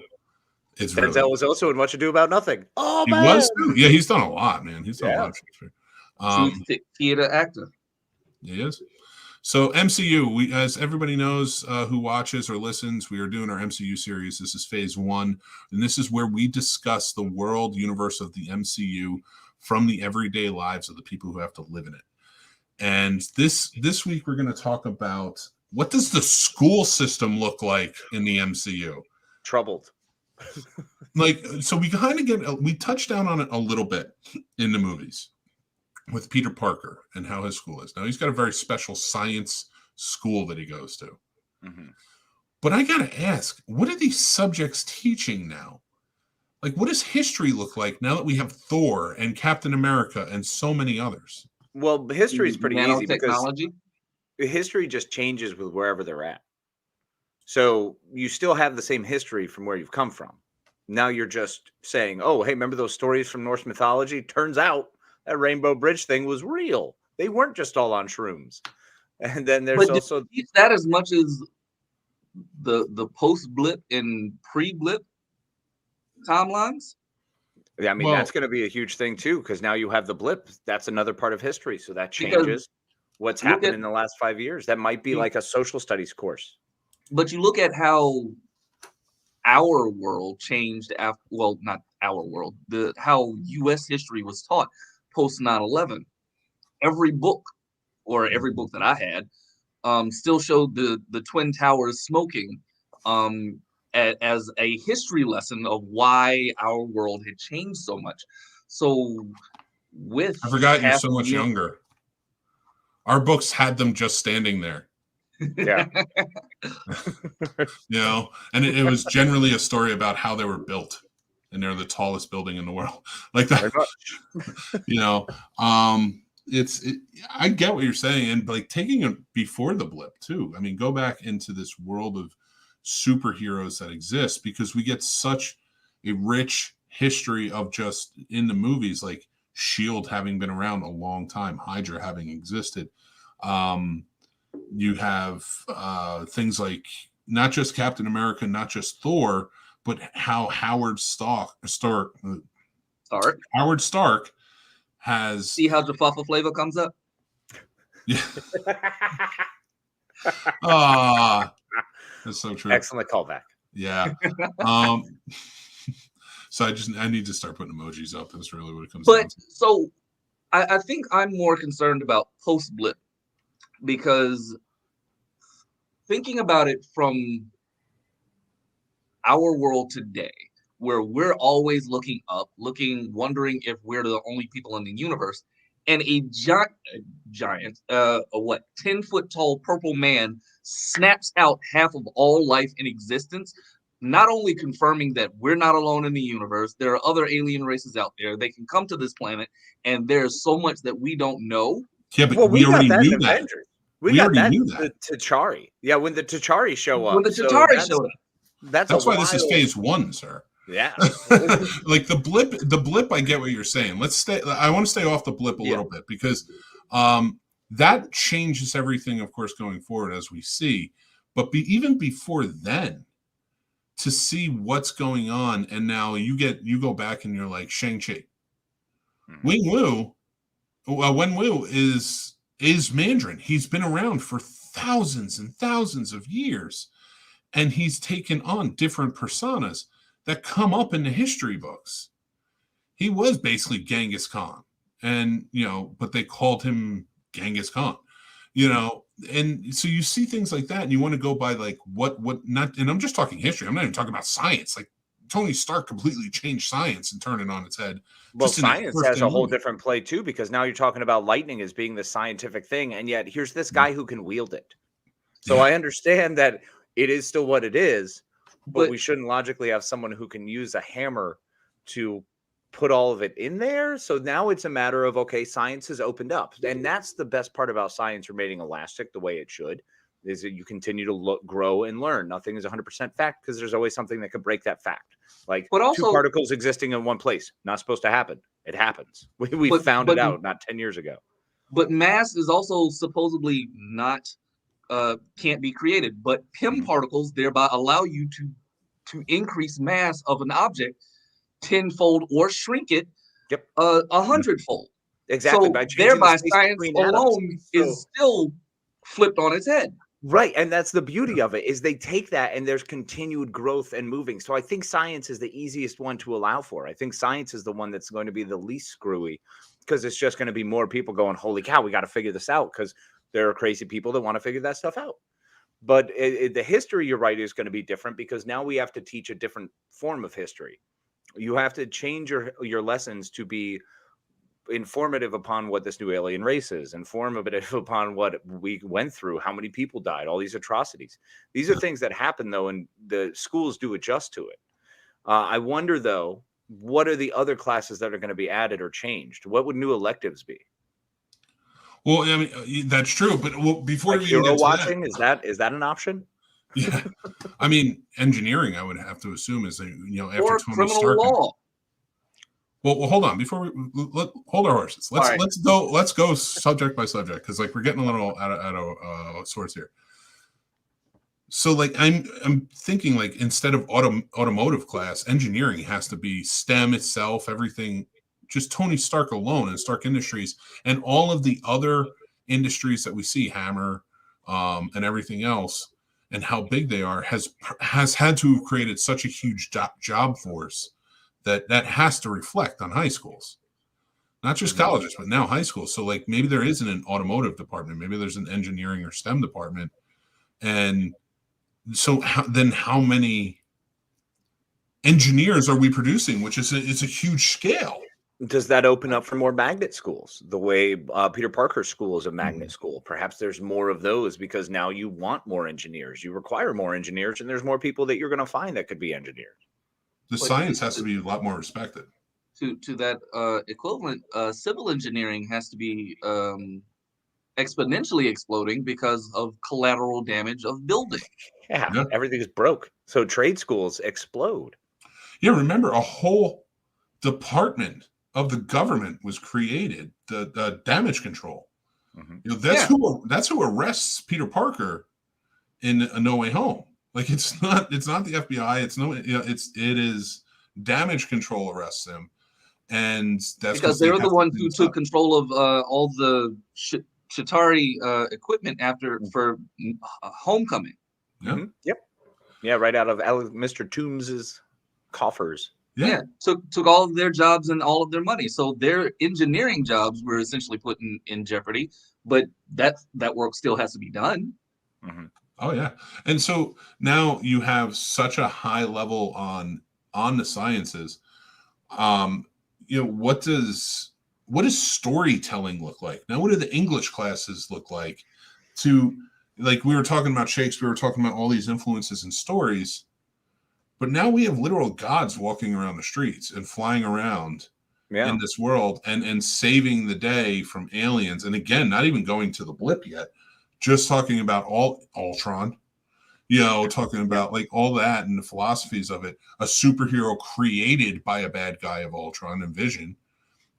it's Denzel really was also in Much Ado About Nothing. Oh, he man. was too. Yeah, he's done a lot, man. He's done a lot of Shakespeare. Theater actor. He is. So MCU, as everybody knows who watches or listens, we are doing our MCU series. This is phase 1, and this is where we discuss the world universe of the MCU from the everyday lives of the people who have to live in it. And this week we're going to talk about what does the school system look like in the MCU? Troubled. Like, so we kind of we touched down on it a little bit in the movies with Peter Parker and how his school is. Now he's got a very special science school that he goes to. Mm-hmm. But I got to ask, what are these subjects teaching now? Like, what does history look like now that we have Thor and Captain America and so many others? Well, history is pretty easy because Nanotechnology. history just changes with wherever they're at. So you still have the same history from where you've come from. Now you're just saying, oh, hey, remember those stories from Norse mythology? Turns out that Rainbow Bridge thing was real. They weren't just all on shrooms. And then there's But also that as much as the post-blip and pre-blip timelines. I mean, Well, that's going to be a huge thing too, because now you have the blip. That's another part of history. So that Because changes what's look happened at- in the last 5 years. That might be Yeah. like a social studies course. But you look at how our world changed after, well, not our world, how U.S. history was taught post 9/11. Every book, or every book that I had, still showed the Twin Towers smoking as a history lesson of why our world had changed so much. So with I forgot you're half so a much million- younger. Our books had them just standing there, Yeah. you know, and it was generally a story about how they were built, and they're the tallest building in the world, like that. Very much. You know, I get what you're saying, and like taking it before the blip too. I mean, go back into this world of superheroes that exist, because we get such a rich history of just in the movies, like Shield having been around a long time, Hydra having existed. You have things like not just Captain America, not just Thor, but how Howard Stark has See how Jaffa flavor comes up? yeah. That's so true. Excellent callback. Yeah. So I need to start putting emojis up. That's really what it comes down But to. so I think I'm more concerned about post blip, because thinking about it from our world today, where we're always looking up, wondering if we're the only people in the universe, and a giant, 10-foot tall purple man snaps out half of all life in existence, not only confirming that we're not alone in the universe, there are other alien races out there. They can come to this planet, and there's so much that we don't know. Yeah, but Well, we got already that knew in that. Avengers. We We got already that knew in that. the T'Chari. Yeah, when the T'Chari show up. When the So Chitauri showed up. That's why this is phase one, sir. Yeah. Like the blip, I get what you're saying. I want to stay off the blip a little bit, because that changes everything, of course, going forward as we see. But even before then, to see what's going on, and now you go back and you're like Shang-Chi. Wen Wu is Mandarin. He's been around for thousands and thousands of years, and he's taken on different personas that come up in the history books. He was basically Genghis Khan, and but they called him Genghis Khan, and so you see things like that, and you want to go by like what not. And I'm just talking history. I'm not even talking about science. Like Tony Stark completely changed science and turned it on its head. Well, just in that science first has a whole movie. different play too, because now you're talking about lightning as being the scientific thing, and yet here's this guy who can wield it. So Yeah. I understand that it is still what it is, but But- we shouldn't logically have someone who can use a hammer to put all of it in there. So now it's a matter of, okay, science has opened up. And that's the best part about science remaining elastic the way it should, is that you continue to grow and learn. Nothing is 100% fact, because there's always something that could break that fact. Like But two also- particles existing in one place, not supposed to happen. It happens. We found it out not 10 years ago. But mass is also supposedly not can't be created, but Pym particles thereby allow you to increase mass of an object 10-fold or shrink it 100-fold. Exactly. So by changing thereby the space science between atoms. alone is still flipped on its head. Right. And that's the beauty of it, is they take that and there's continued growth and moving. So I think science is the easiest one to allow for. I think science is the one that's going to be the least screwy because it's just going to be more people going, holy cow, we got to figure this out, because there are crazy people that want to figure that stuff out. But the history, you're right, is going to be different, because now we have to teach a different form of history. You have to change your lessons to be informative upon what this new alien race is, informative upon what we went through, how many people died, all these atrocities. These are things that happen, though, and the schools do adjust to it. I wonder, though, what are the other classes that are going to be added or changed? What would new electives be? Well, I mean, that's true. But before Like we even hero get to watching, is that an option? Yeah, I mean, engineering, I would have to assume, is after Or Tony criminal Stark. law. Well, hold on. Before we hold our horses, let's go subject by subject, because like we're getting a little out of sorts here. So like I'm thinking, like, instead of automotive class, engineering has to be STEM itself, everything, just Tony Stark alone and Stark Industries and all of the other industries that we see, Hammer, and everything else, and how big they are, has had to have created such a huge job force that has to reflect on high schools, not just colleges, but now high schools. So like maybe there isn't an automotive department, maybe there's an engineering or STEM department, and so how many engineers are we producing, which is it's a huge scale. Does that open up for more magnet schools, the way Peter Parker's school is a magnet school? Perhaps there's more of those, because now you want more engineers, you require more engineers, and there's more people that you're going to find that could be engineers. The science has to be a lot more respected. To that equivalent, civil engineering has to be exponentially exploding because of collateral damage of building. Yeah, everything's broke. So trade schools explode. Yeah, remember, a whole department of the government was created, the damage control. That's who arrests Peter Parker in A No Way Home. Like it's not the FBI. It is damage control arrests him, and that's because they're the ones who took control of all the Chitauri equipment for Homecoming. Yeah. Yep. Yeah, right out of Mr. Toombs's coffers. Yeah, took all of their jobs and all of their money. So their engineering jobs were essentially put in jeopardy. But that work still has to be done. Oh yeah, and so now you have such a high level on the sciences. What does storytelling look like now? What do the English classes look like? Like we were talking about Shakespeare, we were talking about all these influences and stories, but now we have literal gods walking around the streets and flying around in this world and saving the day from aliens. And again, not even going to the blip yet. Just talking about Ultron, talking about like all that and the philosophies of it. A superhero created by a bad guy of Ultron and Vision,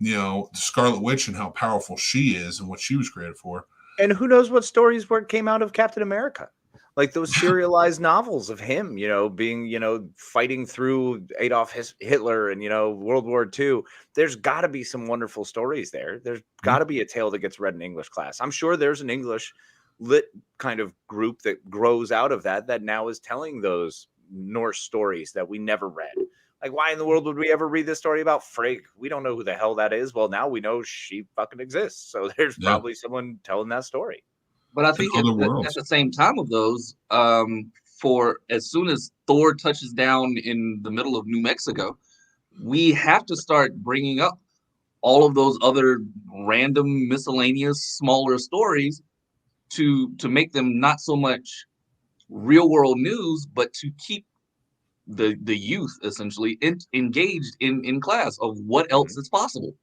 the Scarlet Witch and how powerful she is and what she was created for. And who knows what stories came out of Captain America? Like those serialized novels of him, being, fighting through Adolf Hitler and, World War II. There's got to be some wonderful stories there. There's got to be a tale that gets read in English class. I'm sure there's an English lit kind of group that grows out of that now is telling those Norse stories that we never read. Like, why in the world would we ever read this story about Frigg? We don't know who the hell that is. Well, now we know she fucking exists. So there's probably someone telling that story. But I think at the same time of those, for as soon as Thor touches down in the middle of New Mexico, we have to start bringing up all of those other random, miscellaneous, smaller stories to make them not so much real world news, but to keep the youth essentially engaged in class of what else is possible.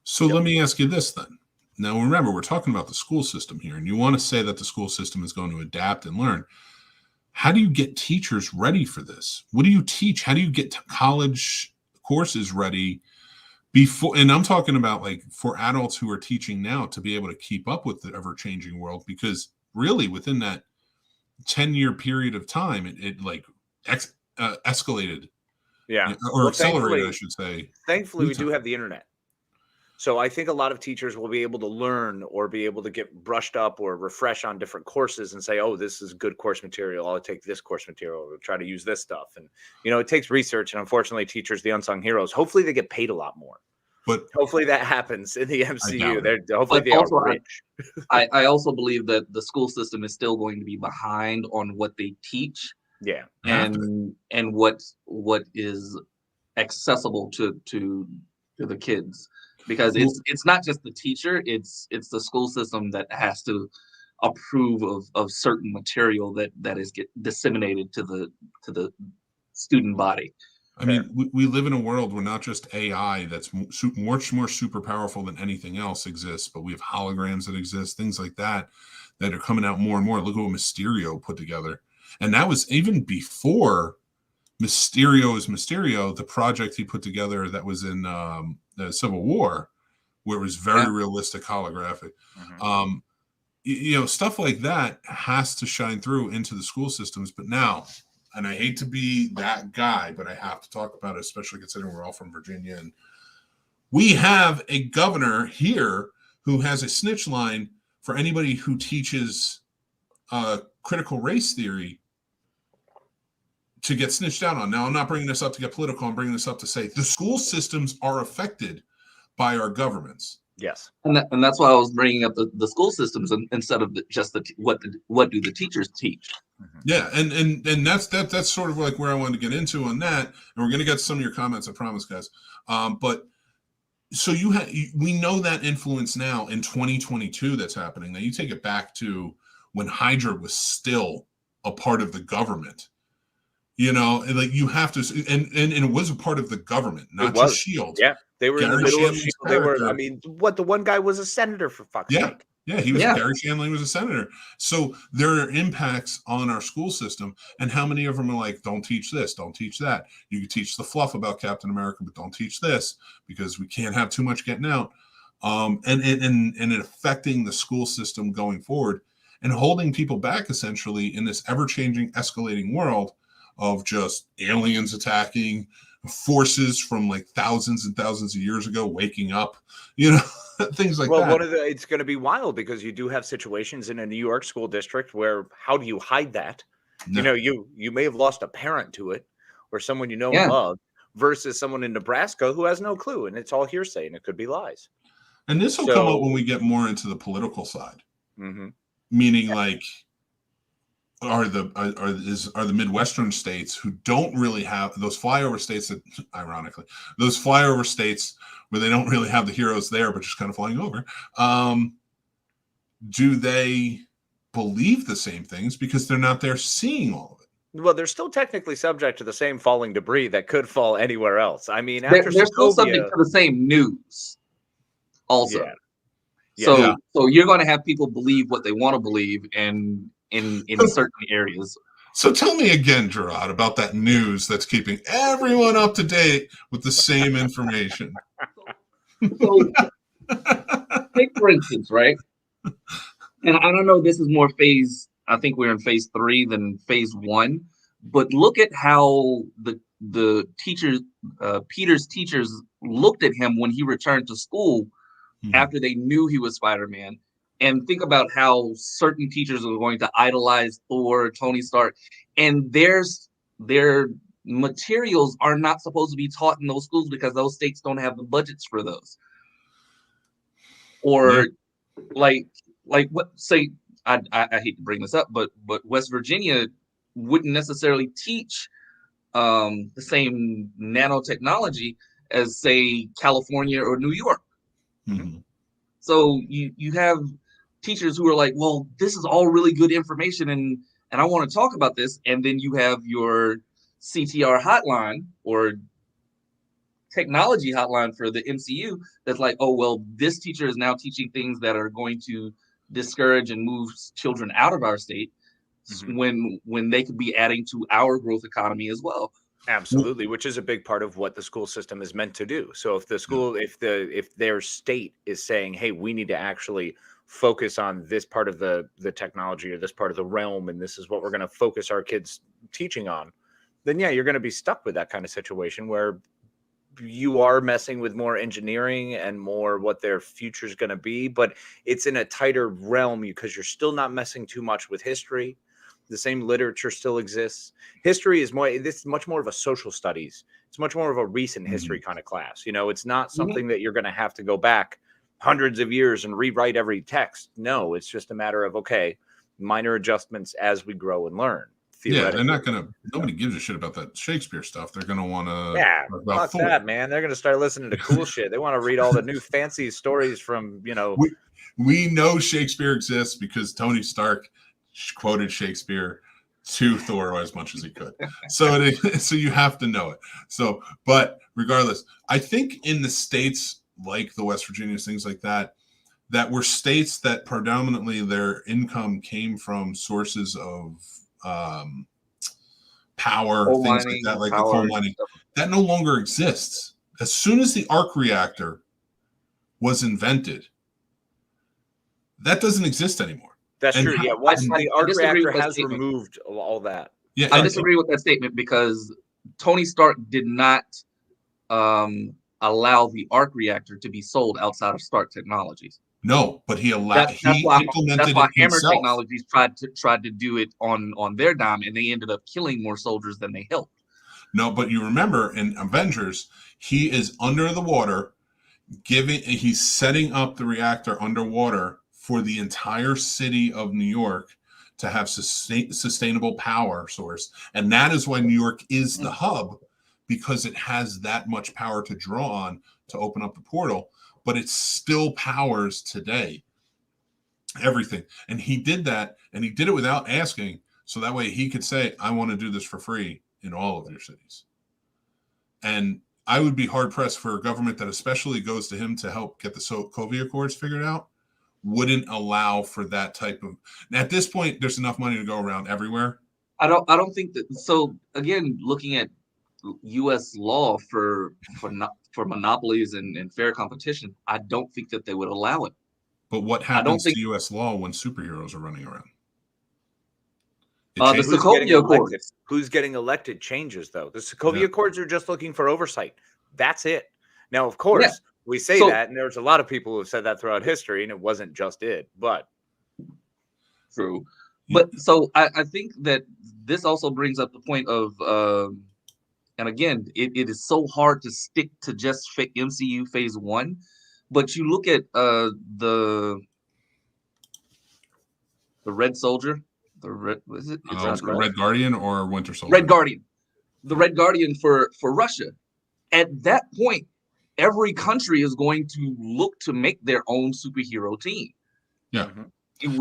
So let me ask you this then. Now, remember, we're talking about the school system here, and you want to say that the school system is going to adapt and learn. How do you get teachers ready for this? What do you teach? How do you get college courses ready before? And I'm talking about like for adults who are teaching now to be able to keep up with the ever-changing world, because really within that 10-year period of time, it escalated. Yeah. Or accelerated, I should say. Thankfully, we do have the internet. So I think a lot of teachers will be able to learn or be able to get brushed up or refresh on different courses and say, oh, this is good course material. I'll take this course material or try to use this stuff. And, it takes research. And unfortunately, teachers, the unsung heroes, hopefully they get paid a lot more. But hopefully that happens in the doubt MCU. it. Hopefully But they also, are rich. I also believe that the school system is still going to be behind on what they teach Yeah. Have to. and what is accessible to the kids, because Well, it's not just the teacher, it's the school system that has to approve of certain material that is get disseminated to the student body. I mean, we live in a world where not just AI that's much more super powerful than anything else exists, but we have holograms that exist, things like that are coming out more and more. Look at what Mysterio put together. And that was even before Mysterio is Mysterio, the project he put together that was in the Civil War, where it was very realistic holographic. Mhm. Stuff like that has to shine through into the school systems. But now, and I hate to be that guy, but I have to talk about it, especially considering we're all from Virginia. And we have a governor here who has a snitch line for anybody who teaches critical race theory to get snitched out on. Now, I'm not bringing this up to get political. I'm bringing this up to say the school systems are affected by our governments. Yes. And that's why I was bringing up the school systems instead of just what do the teachers teach. Yeah, and that's sort of like where I wanted to get into on that, and we're going to get some of your comments, I promise, guys. But so we know that influence now in 2022 that's happening. Now you take it back to when Hydra was still a part of the government. And like you have to, and it was a part of the government, not just Shield. Yeah, they were in the Gary middle of Shandling's Shield. They were. I character- mean, what, the one guy was a senator, for fuck's sake. Yeah, he was. Gary Shandling was a senator. So there are impacts on our school system, and how many of them are like, don't teach this, don't teach that. You can teach the fluff about Captain America, but don't teach this because we can't have too much getting out. And it affecting the school system going forward and holding people back essentially in this ever-changing, escalating world of just aliens attacking, forces from like thousands and thousands of years ago waking up, things like that. Well, it's going to be wild because you do have situations in a New York school district where how do you hide that? No. You may have lost a parent to it or someone and love versus someone in Nebraska who has no clue, and it's all hearsay and it could be lies. And this will come up when we get more into the political side, meaning like are the Midwestern states who don't really have those flyover states that, ironically, those flyover states where they don't really have the heroes there, but just kind of flying over. Do they believe the same things because they're not there seeing all of it? Well, they're still technically subject to the same falling debris that could fall anywhere else. I mean, they're still subject to the same news also. So you're going to have people believe what they want to believe and in certain areas. So tell me again, Jarrod, about that news that's keeping everyone up to date with the same information. So take for instance, right? And I don't know, this is more I think we're in phase 3 than phase 1, but look at how the teachers, Peter's teachers looked at him when he returned to school after they knew he was Spider-Man. And think about how certain teachers are going to idolize Thor, Tony Stark, and their materials are not supposed to be taught in those schools because those states don't have the budgets for those. Or like what say I hate to bring this up, but West Virginia wouldn't necessarily teach the same nanotechnology as say California or New York. So you have teachers who are like, well, this is all really good information and I want to talk about this. And then you have your CTR hotline or technology hotline for the MCU that's like, oh, well, this teacher is now teaching things that are going to discourage and move children out of our state when they could be adding to our growth economy as well. Absolutely, which is a big part of what the school system is meant to do. So if the school, if their state is saying, hey, we need to actually focus on this part of the technology or this part of the realm, and this is what we're going to focus our kids teaching on, then you're going to be stuck with that kind of situation where you are messing with more engineering and more what their future is going to be, but it's in a tighter realm because you're still not messing too much with history. The same literature still exists. History is much more of a social studies. It's much more of a recent history kind of class. You know, it's not something that you're going to have to go back hundreds of years and rewrite every text. No, it's just a matter of, okay, minor adjustments as we grow and learn. Yeah, they're not going to, nobody gives a shit about that Shakespeare stuff. They're going to want to. Yeah, fuck that, man. They're going to start listening to cool shit. They want to read all the new fancy stories from, you know. We know Shakespeare exists because Tony Stark quoted Shakespeare to Thor as much as he could. So you have to know it. So, but regardless, I think in the states like the West Virginias, things like that, that were states that predominantly their income came from sources of power, coal things mining, like that, like power, the coal mining, that no longer exists. As soon as the arc reactor was invented, that doesn't exist anymore. That's And true. Yeah, once the arc reactor has statement. removed all that. Yeah, I disagree with that statement because Tony Stark did not allow the arc reactor to be sold outside of Stark Technologies. No, but he allowed. That's why Implemented Hammer himself. Technologies tried to do it on their dime, and they ended up killing more soldiers than they helped. No, but you remember in Avengers, he is under the water, he's setting up the reactor underwater for the entire city of New York to have sustainable power source, and that is why New York is the hub, because it has that much power to draw on to open up the portal. But it still powers today everything. And he did that, and he did it without asking. So that way he could say, I want to do this for free in all of your cities. And I would be hard pressed for a government that especially goes to him to help get the Sokovia Accords figured out, wouldn't allow for that type of. At this point, there's enough money to go around everywhere. I don't think that. So again, looking at U.S. law for monopolies and fair competition, I don't think that they would allow it. But what happens to U.S. law when superheroes are running around? The Sokovia Accords. Who's getting elected changes, though. The Sokovia Accords are just looking for oversight. That's it. Now, of course, we say that, and there's a lot of people who have said that throughout history, and it wasn't just it. But true. But so I think that this also brings up the point of. And again, it is so hard to stick to just MCU Phase One, but you look at the Red Soldier, Red Guardian or Winter Soldier? Red Guardian, the Red Guardian for Russia. At that point, every country is going to look to make their own superhero team. Yeah.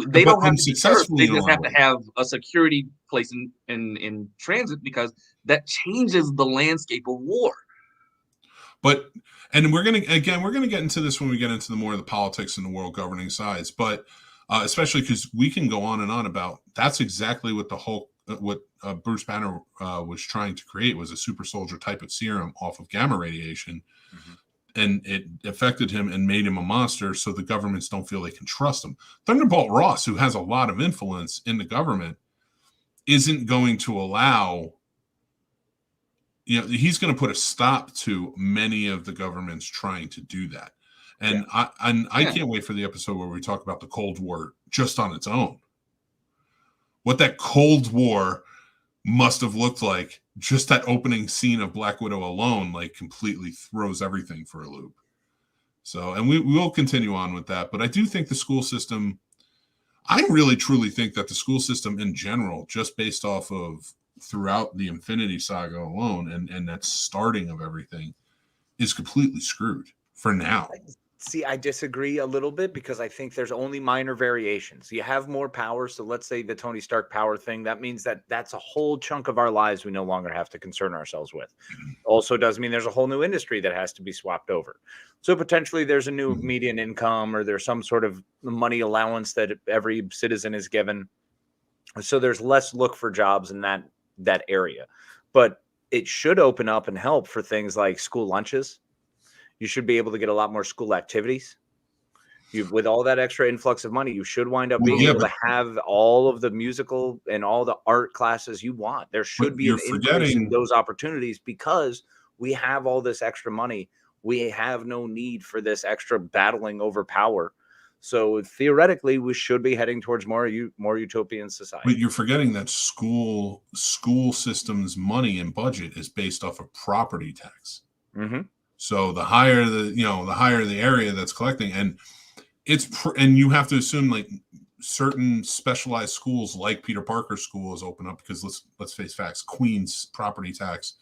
They don't have to be first. They just have to have a security place in transit, because that changes the landscape of war. But we're gonna get into this when we get into the more of the politics and the world governing sides. But especially because we can go on and on about that's exactly what Bruce Banner was trying to create, was a super soldier type of serum off of gamma radiation. Mm-hmm. And it affected him and made him a monster, so the governments don't feel they can trust him. Thunderbolt Ross, who has a lot of influence in the government, isn't going to allow, he's going to put a stop to many of the governments trying to do that. And I can't wait for the episode where we talk about the Cold War just on its own. What that Cold War must have looked like. Just that opening scene of Black Widow alone, like, completely throws everything for a loop. So, and we will continue on with that. But I do think the school system, I really truly think that the school system in general, just based off of throughout the Infinity Saga alone and that starting of everything, is completely screwed for now. See, I disagree a little bit, because I think there's only minor variations. You have more power. So let's say the Tony Stark power thing, that means that's a whole chunk of our lives we no longer have to concern ourselves with. Also does mean there's a whole new industry that has to be swapped over. So potentially there's a new median income, or there's some sort of money allowance that every citizen is given. So there's less look for jobs in that area. But it should open up and help for things like school lunches. You should be able to get a lot more school activities. With all that extra influx of money, you should wind up being able to have all of the musical and all the art classes you want. There should be an increase in those opportunities, because we have all this extra money. We have no need for this extra battling over power. So theoretically, we should be heading towards more utopian society. But you're forgetting that school systems money and budget is based off of property tax. Mm-hmm. So the higher the area that's collecting, and and you have to assume like certain specialized schools like Peter Parker School is open up because let's face facts, Queens property tax,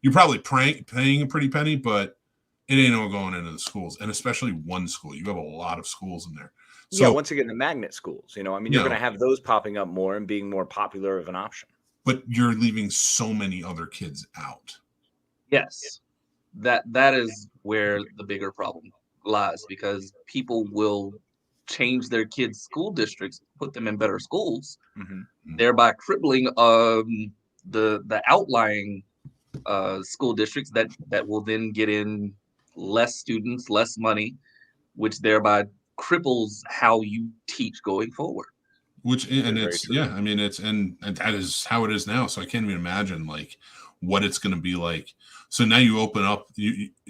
you're probably paying a pretty penny, but it ain't all going into the schools, and especially one school. You have a lot of schools in there. So, yeah, once again, the magnet schools, you're going to have those popping up more and being more popular of an option. But you're leaving so many other kids out. Yes, that is where the bigger problem lies, because people will change their kids' school districts, put them in better schools, thereby crippling the outlying school districts that will then get in less students, less money, which thereby cripples how you teach going forward. And that is how it is now. So I can't even imagine like what it's going to be like. So now you open up,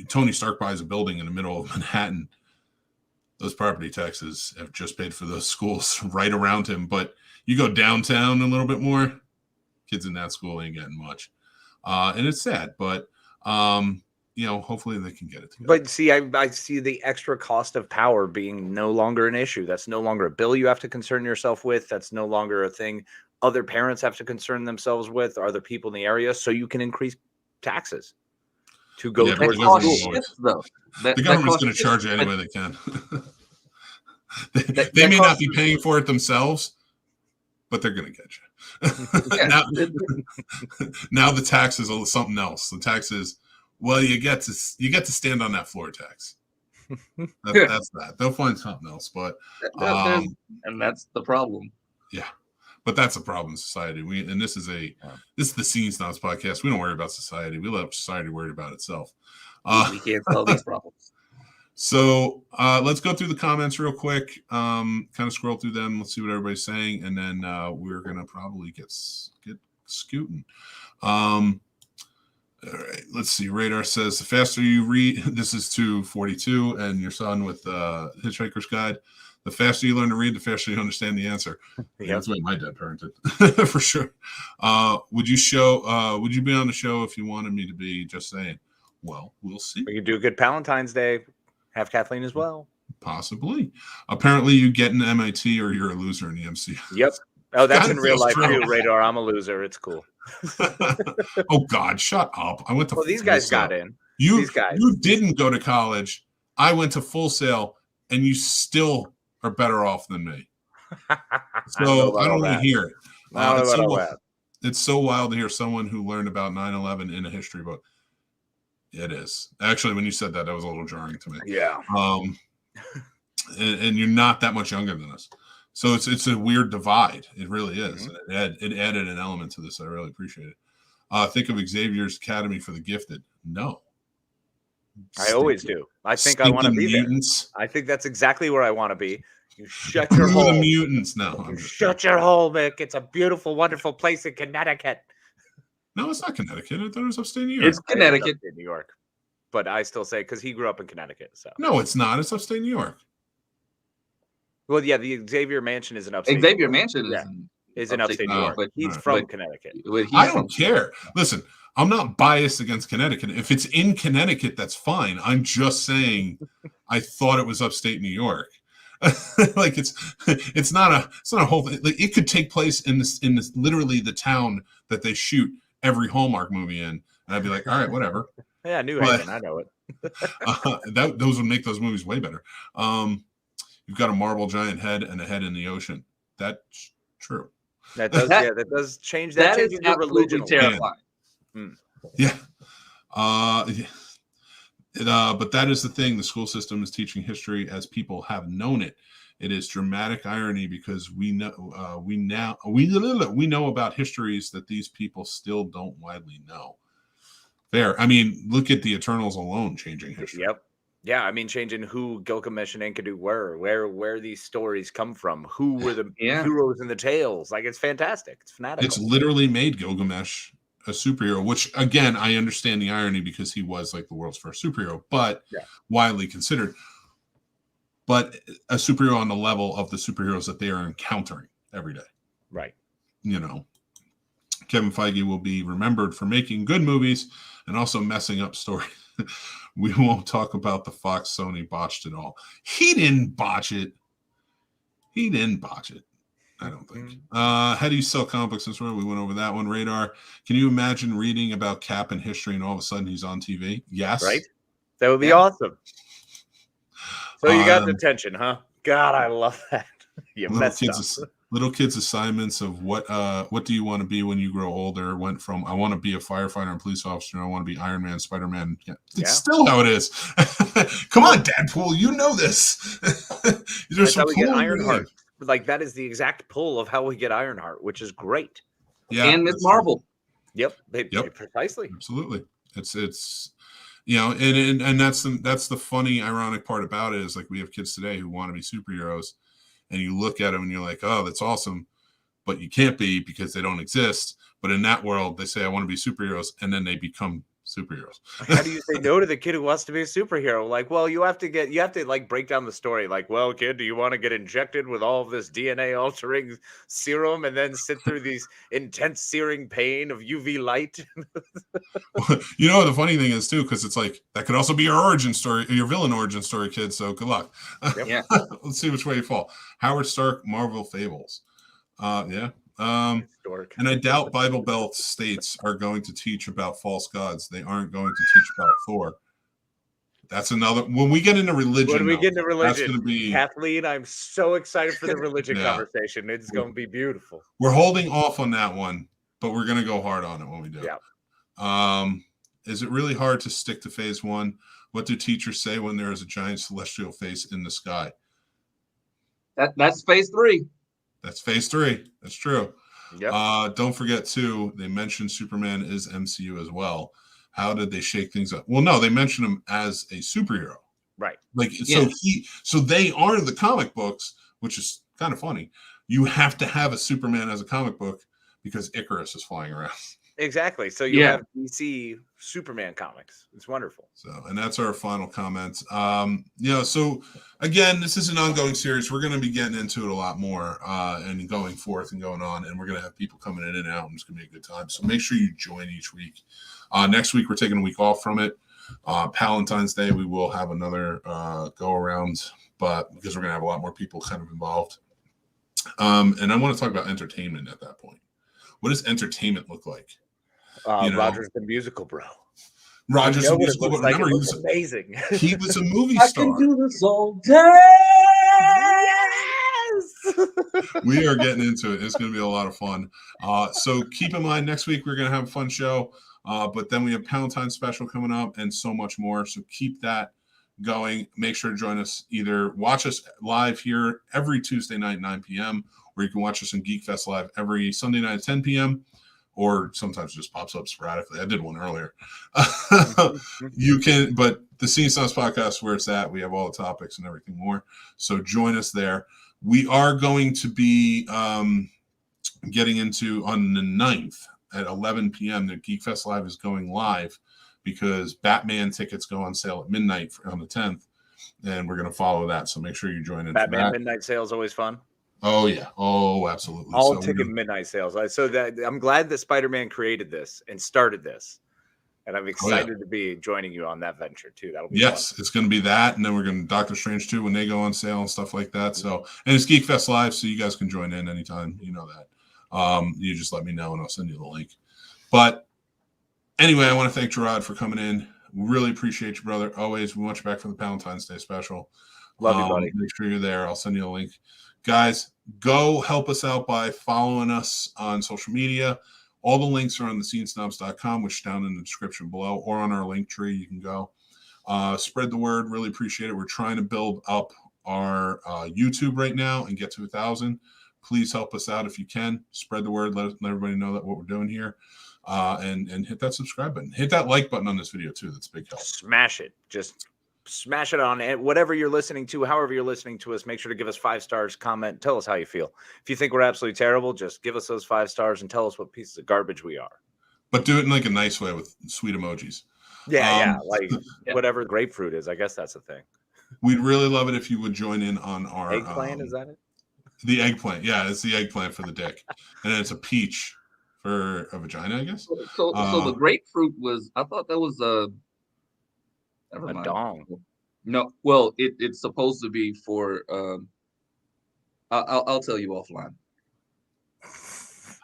Tony Stark buys a building in the middle of Manhattan. Those property taxes have just paid for those schools right around him. But you go downtown a little bit more, kids in that school ain't getting much. And it's sad, but hopefully they can get it together. But see, I see the extra cost of power being no longer an issue. That's no longer a bill you have to concern yourself with. That's no longer a thing other parents have to concern themselves with, or other people in the area. So you can increase taxes to go towards the school. The government's going to charge you any way they can. they may not be paying for it themselves, but they're going to get you. now the tax is something else. The tax is, well, you get to stand on that floor tax. That's that. They'll find something else, but and that's the problem. Yeah, but that's a problem in society. This is the Scene Snobs podcast. We don't worry about society. We let society worry about itself. We can't solve these problems. So let's go through the comments real quick. Kind of scroll through them. Let's see what everybody's saying, and then we're gonna probably get scooting. All right, let's see. Radar says the faster you read, this is to 42 and your son with Hitchhiker's Guide. The faster you learn to read, the faster you understand the answer. Yeah, that's the way my dad parented for sure. Would you be on the show if you wanted me to be? Just saying. Well, we'll see. We could do a good Valentine's Day. Have Kathleen as well. Possibly. Apparently, you get an MIT or you're a loser in the MCU. Yep. Oh, that's in real life too, Radar. I'm a loser. It's cool. Oh God, shut up! I went to. Well, these guys got in. You didn't go to college. I went to Full Sail, and you still are better off than me. So I don't want to hear it. It's so wild to hear someone who learned about 9/11 in a history book. It is. Actually, when you said that was a little jarring to me. Yeah. And you're not that much younger than us. So it's a weird divide. It really is. Mm-hmm. It added an element to this. I really appreciate it. Think of Xavier's Academy for the Gifted. No. I always do. I think I want to be mutants. There. I think that's exactly where I want to be. You shut your hole. The mutants. No. Shut your hole, Mick. It's a beautiful, wonderful place in Connecticut. No, it's not Connecticut. I thought it was upstate New York. It's Connecticut. New York. But I still say, because he grew up in Connecticut. So no, it's not. It's upstate New York. Well, yeah, the Xavier Mansion is in upstate. Xavier Mansion is in upstate New York, but he's from Connecticut. I don't care. Listen, I'm not biased against Connecticut. If it's in Connecticut, that's fine. I'm just saying, I thought it was upstate New York. Like it's not a whole thing. Like, it could take place in this literally the town that they shoot every Hallmark movie in, and I'd be like, all right, whatever. Yeah, New Haven, I know it. Those would make those movies way better. You've got a marble giant head and a head in the ocean. That's true. That does change. That is absolutely terrifying. Yeah. But that is the thing. The school system is teaching history as people have known it. It is dramatic irony because we know about histories that these people still don't widely know. Fair. I mean, look at the Eternals alone changing history. Yep. Yeah, I mean, changing who Gilgamesh and Enkidu were, where these stories come from, who were the heroes and the tales. Like, it's fantastic. It's fanatical. It's literally made Gilgamesh a superhero, which, again, I understand the irony because he was like the world's first superhero, but widely considered. but a superhero on the level of the superheroes that they are encountering every day. Right. You know, Kevin Feige will be remembered for making good movies and also messing up stories. We won't talk about the Fox Sony botched it all. He didn't botch it. He didn't botch it. I don't think. How do you sell comic books this world? We went over that one. Radar. Can you imagine reading about Cap in history and all of a sudden he's on TV? Yes. Right. That would be awesome. So you got detention, huh? God, I love that. You messed up. Little kids' assignments of what do you want to be when you grow older went from I want to be a firefighter and police officer, and I want to be Iron Man, Spider-Man. Yeah, it's still how it is. Come on, Deadpool, you know this. That's how we get Ironheart. Like that is the exact pull of how we get Ironheart, which is great. Yeah, and Miss Marvel. Yep, precisely. Absolutely. It's you know, and that's the funny, ironic part about it is like we have kids today who want to be superheroes. And you look at them and you're like, oh, that's awesome. But you can't be because they don't exist. But in that world, they say, I want to be superheroes. And then they become superheroes. How do you say no to the kid who wants to be a superhero? Like, well, you have to like break down the story. Like, well, kid, do you want to get injected with all of this DNA altering serum and then sit through these intense searing pain of UV light? You know, the funny thing is too, because it's like, that could also be your origin story, your villain origin story, kid. So good luck. Yeah. Let's see which way you fall. Howard Stark, Marvel Fables. Yeah. And I doubt Bible Belt states are going to teach about false gods. They aren't going to teach about Thor. That's another. When we get into religion, that's going to be Kathleen. I'm so excited for the religion conversation. It's going to be beautiful. We're holding off on that one, but we're going to go hard on it when we do. Yeah. Is it really hard to stick to phase one? What do teachers say when there is a giant celestial face in the sky? That's phase three. That's phase three. That's true. Yep. Don't forget too, they mentioned Superman is MCU as well. How did they shake things up? Well, no, they mentioned him as a superhero. Right. Like so they are the comic books, which is kind of funny. You have to have a Superman as a comic book because Icarus is flying around. Exactly. So you have DC Superman comics. It's wonderful. So, and that's our final comments. So again, this is an ongoing series. We're going to be getting into it a lot more and going forth and going on, and we're going to have people coming in and out, and it's going to be a good time. So make sure you join each week. Next week, we're taking a week off from it. Valentine's Day, we will have another go around, but because we're going to have a lot more people kind of involved. And I want to talk about entertainment at that point. What does entertainment look like? Roger's the musical, bro. Roger's the musical, but remember, he was amazing. He was a movie star. I can do this all day. Yes. We are getting into it. It's going to be a lot of fun. So keep in mind, next week we're going to have a fun show. But then we have Valentine's special coming up and so much more. So keep that going. Make sure to join us. Either watch us live here every Tuesday night, 9 p.m., or you can watch us on Geek Fest Live every Sunday night at 10 p.m., or sometimes it just pops up sporadically. I did one earlier. You can, but the Scene Snobs podcast, where it's at, we have all the topics and everything more. So join us there. We are going to be getting into on the 9th at 11 p.m. The Geek Fest Live is going live because Batman tickets go on sale at midnight on the 10th, and we're going to follow that. So make sure you join in. Batman midnight sale is always fun. Oh yeah. Oh, absolutely. All ticket midnight sales. So that I'm glad that Spider-Man created this and started this. And I'm excited to be joining you on that venture too. That'll be fun. It's going to be that, and then we're going to Doctor Strange 2 when they go on sale and stuff like that. So, and it's Geek Fest Live, so you guys can join in anytime. You know that. You just let me know, and I'll send you the link. But anyway, I want to thank Jarrod for coming in. We really appreciate you, brother. Always, we want you back for the Valentine's Day special. Love you, buddy. Make sure you're there. I'll send you a link. Guys, go help us out by following us on social media. All the links are on thescenesnobs.com, which is down in the description below, or on our link tree. You can go. Spread the word. Really appreciate it. We're trying to build up our YouTube right now and get to 1,000. Please help us out if you can. Spread the word. Let everybody know that what we're doing here. And hit that subscribe button. Hit that like button on this video, too. That's a big help. Smash it. Just smash it on whatever you're listening to, however you're listening to us. Make sure to give us 5 stars, comment, tell us how you feel. If you think we're absolutely terrible, just give us those 5 stars and tell us what pieces of garbage we are. But do it in like a nice way with sweet emojis. Yeah, like whatever grapefruit is. I guess that's the thing. We'd really love it if you would join in on our Eggplant, is that it? The eggplant. Yeah, it's the eggplant for the dick, and then it's a peach for a vagina, I guess. So the grapefruit was. I thought that was never A mind. dong. No, well, it's supposed to be for. I'll tell you offline.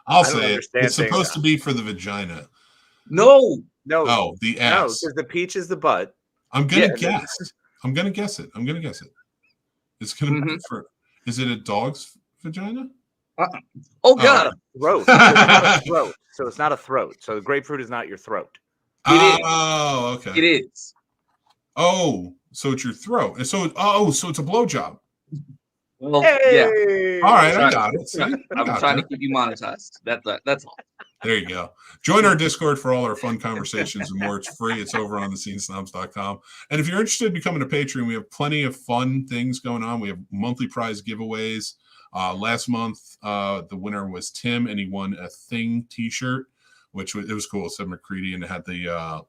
I'll I don't say it. understand It's saying supposed that. to be for the vagina. No, No, Oh, the no, ass. because the peach is the butt. I'm gonna Yeah, guess. I'm gonna guess it. It's gonna be for. Is it a dog's vagina? Oh God! Throat. So it's not a throat. So it's not a throat. So the grapefruit is not your throat. Oh, okay. It is. Oh, so it's your throat. And so so it's a blowjob. Well, Hey! All right, Sorry. I got it. See? I'm trying to keep you monetized. That's all. There you go. Join our Discord for all our fun conversations and more. It's free. It's over on thescenesnobs.com. And if you're interested in becoming a patron, we have plenty of fun things going on. We have monthly prize giveaways. Last month, the winner was Tim, and he won a Thing T-shirt, which it was cool. It said McCready, and it had the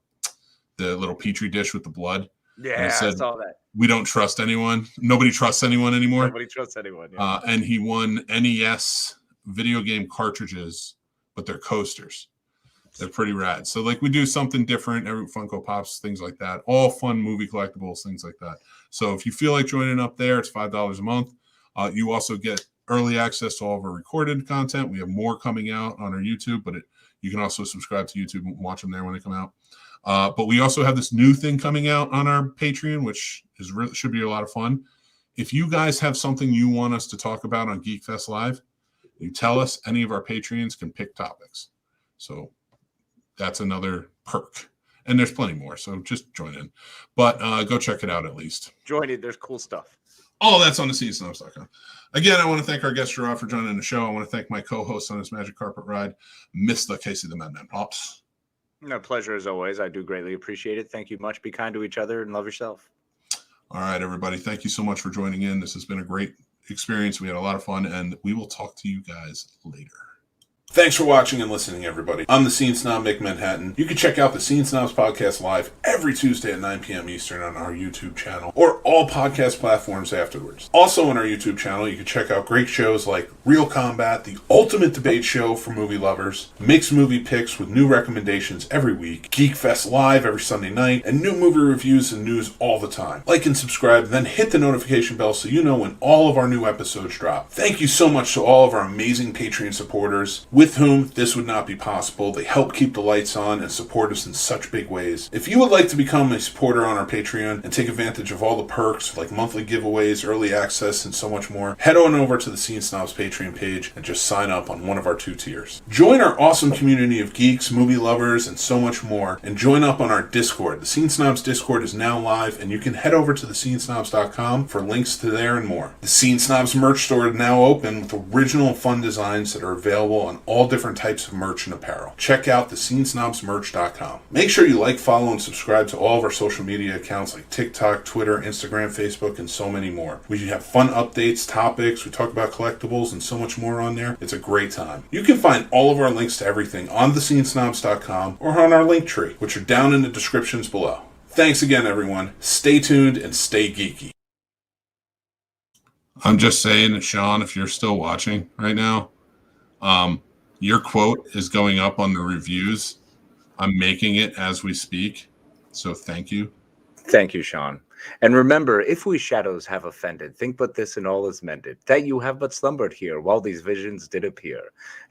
little petri dish with the blood. Yeah, I saw that. We don't trust anyone. Nobody trusts anyone anymore. Nobody trusts anyone. Yeah. And he won NES video game cartridges, but they're coasters. They're pretty rad. So like we do something different, every Funko Pops, things like that. All fun movie collectibles, things like that. So if you feel like joining up there, it's $5 a month. You also get early access to all of our recorded content. We have more coming out on our YouTube, but you can also subscribe to YouTube and watch them there when they come out. But we also have this new thing coming out on our Patreon, which should be a lot of fun. If you guys have something you want us to talk about on Geek Fest Live, you tell us. Any of our Patreons can pick topics. So that's another perk. And there's plenty more, so just join in. But go check it out at least. Join it. There's cool stuff. All that's on thescenesnobs.com. Again, I want to thank our guest, Jarrod, for joining the show. I want to thank my co-host on this magic carpet ride, Mr. Casey the Madman Pops. No, pleasure as always. I do greatly appreciate it. Thank you much. Be kind to each other and love yourself. All right, everybody. Thank you so much for joining in. This has been a great experience. We had a lot of fun, and we will talk to you guys later. Thanks for watching and listening, everybody. I'm the Scene Snob, Mick Manhattan. You can check out the Scene Snobs podcast live every Tuesday at 9 p.m. Eastern on our YouTube channel or all podcast platforms afterwards. Also on our YouTube channel, you can check out great shows like Real Combat, the ultimate debate show for movie lovers, mixed movie picks with new recommendations every week, Geek Fest Live every Sunday night, and new movie reviews and news all the time. Like and subscribe, then hit the notification bell so you know when all of our new episodes drop. Thank you so much to all of our amazing Patreon supporters, with whom this would not be possible. They help keep the lights on and support us in such big ways. If you would like to become a supporter on our Patreon and take advantage of all the perks like monthly giveaways, early access, and so much more, head on over to the Scene Snobs Patreon page and just sign up on one of our 2 tiers. Join our awesome community of geeks, movie lovers, and so much more, and join up on our Discord. The Scene Snobs Discord is now live, and you can head over to thescenesnobs.com for links to there and more. The Scene Snobs merch store is now open with original fun designs that are available on all different types of merch and apparel. Check out thescenesnobsmerch.com. Make sure you like, follow, and subscribe to all of our social media accounts like TikTok, Twitter, Instagram, Facebook, and so many more. We have fun updates, topics, we talk about collectibles, and so much more on there. It's a great time. You can find all of our links to everything on thescenesnobs.com or on our link tree, which are down in the descriptions below. Thanks again, everyone. Stay tuned and stay geeky. I'm just saying, Sean, if you're still watching right now, your quote is going up on the reviews. I'm making it as we speak. So thank you. Thank you, Sean. And remember, if we shadows have offended, think but this and all is mended, that you have but slumbered here while these visions did appear.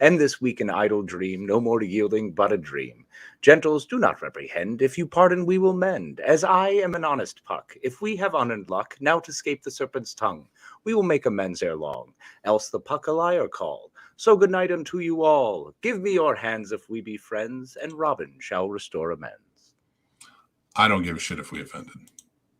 And this weak and idle dream, no more yielding but a dream. Gentles, do not reprehend. If you pardon, we will mend. As I am an honest puck, if we have unearned luck, now to scape the serpent's tongue, we will make amends ere long. Else the puck a liar call. So good night unto you all. Give me your hands if we be friends, and Robin shall restore amends. I don't give a shit if we offended.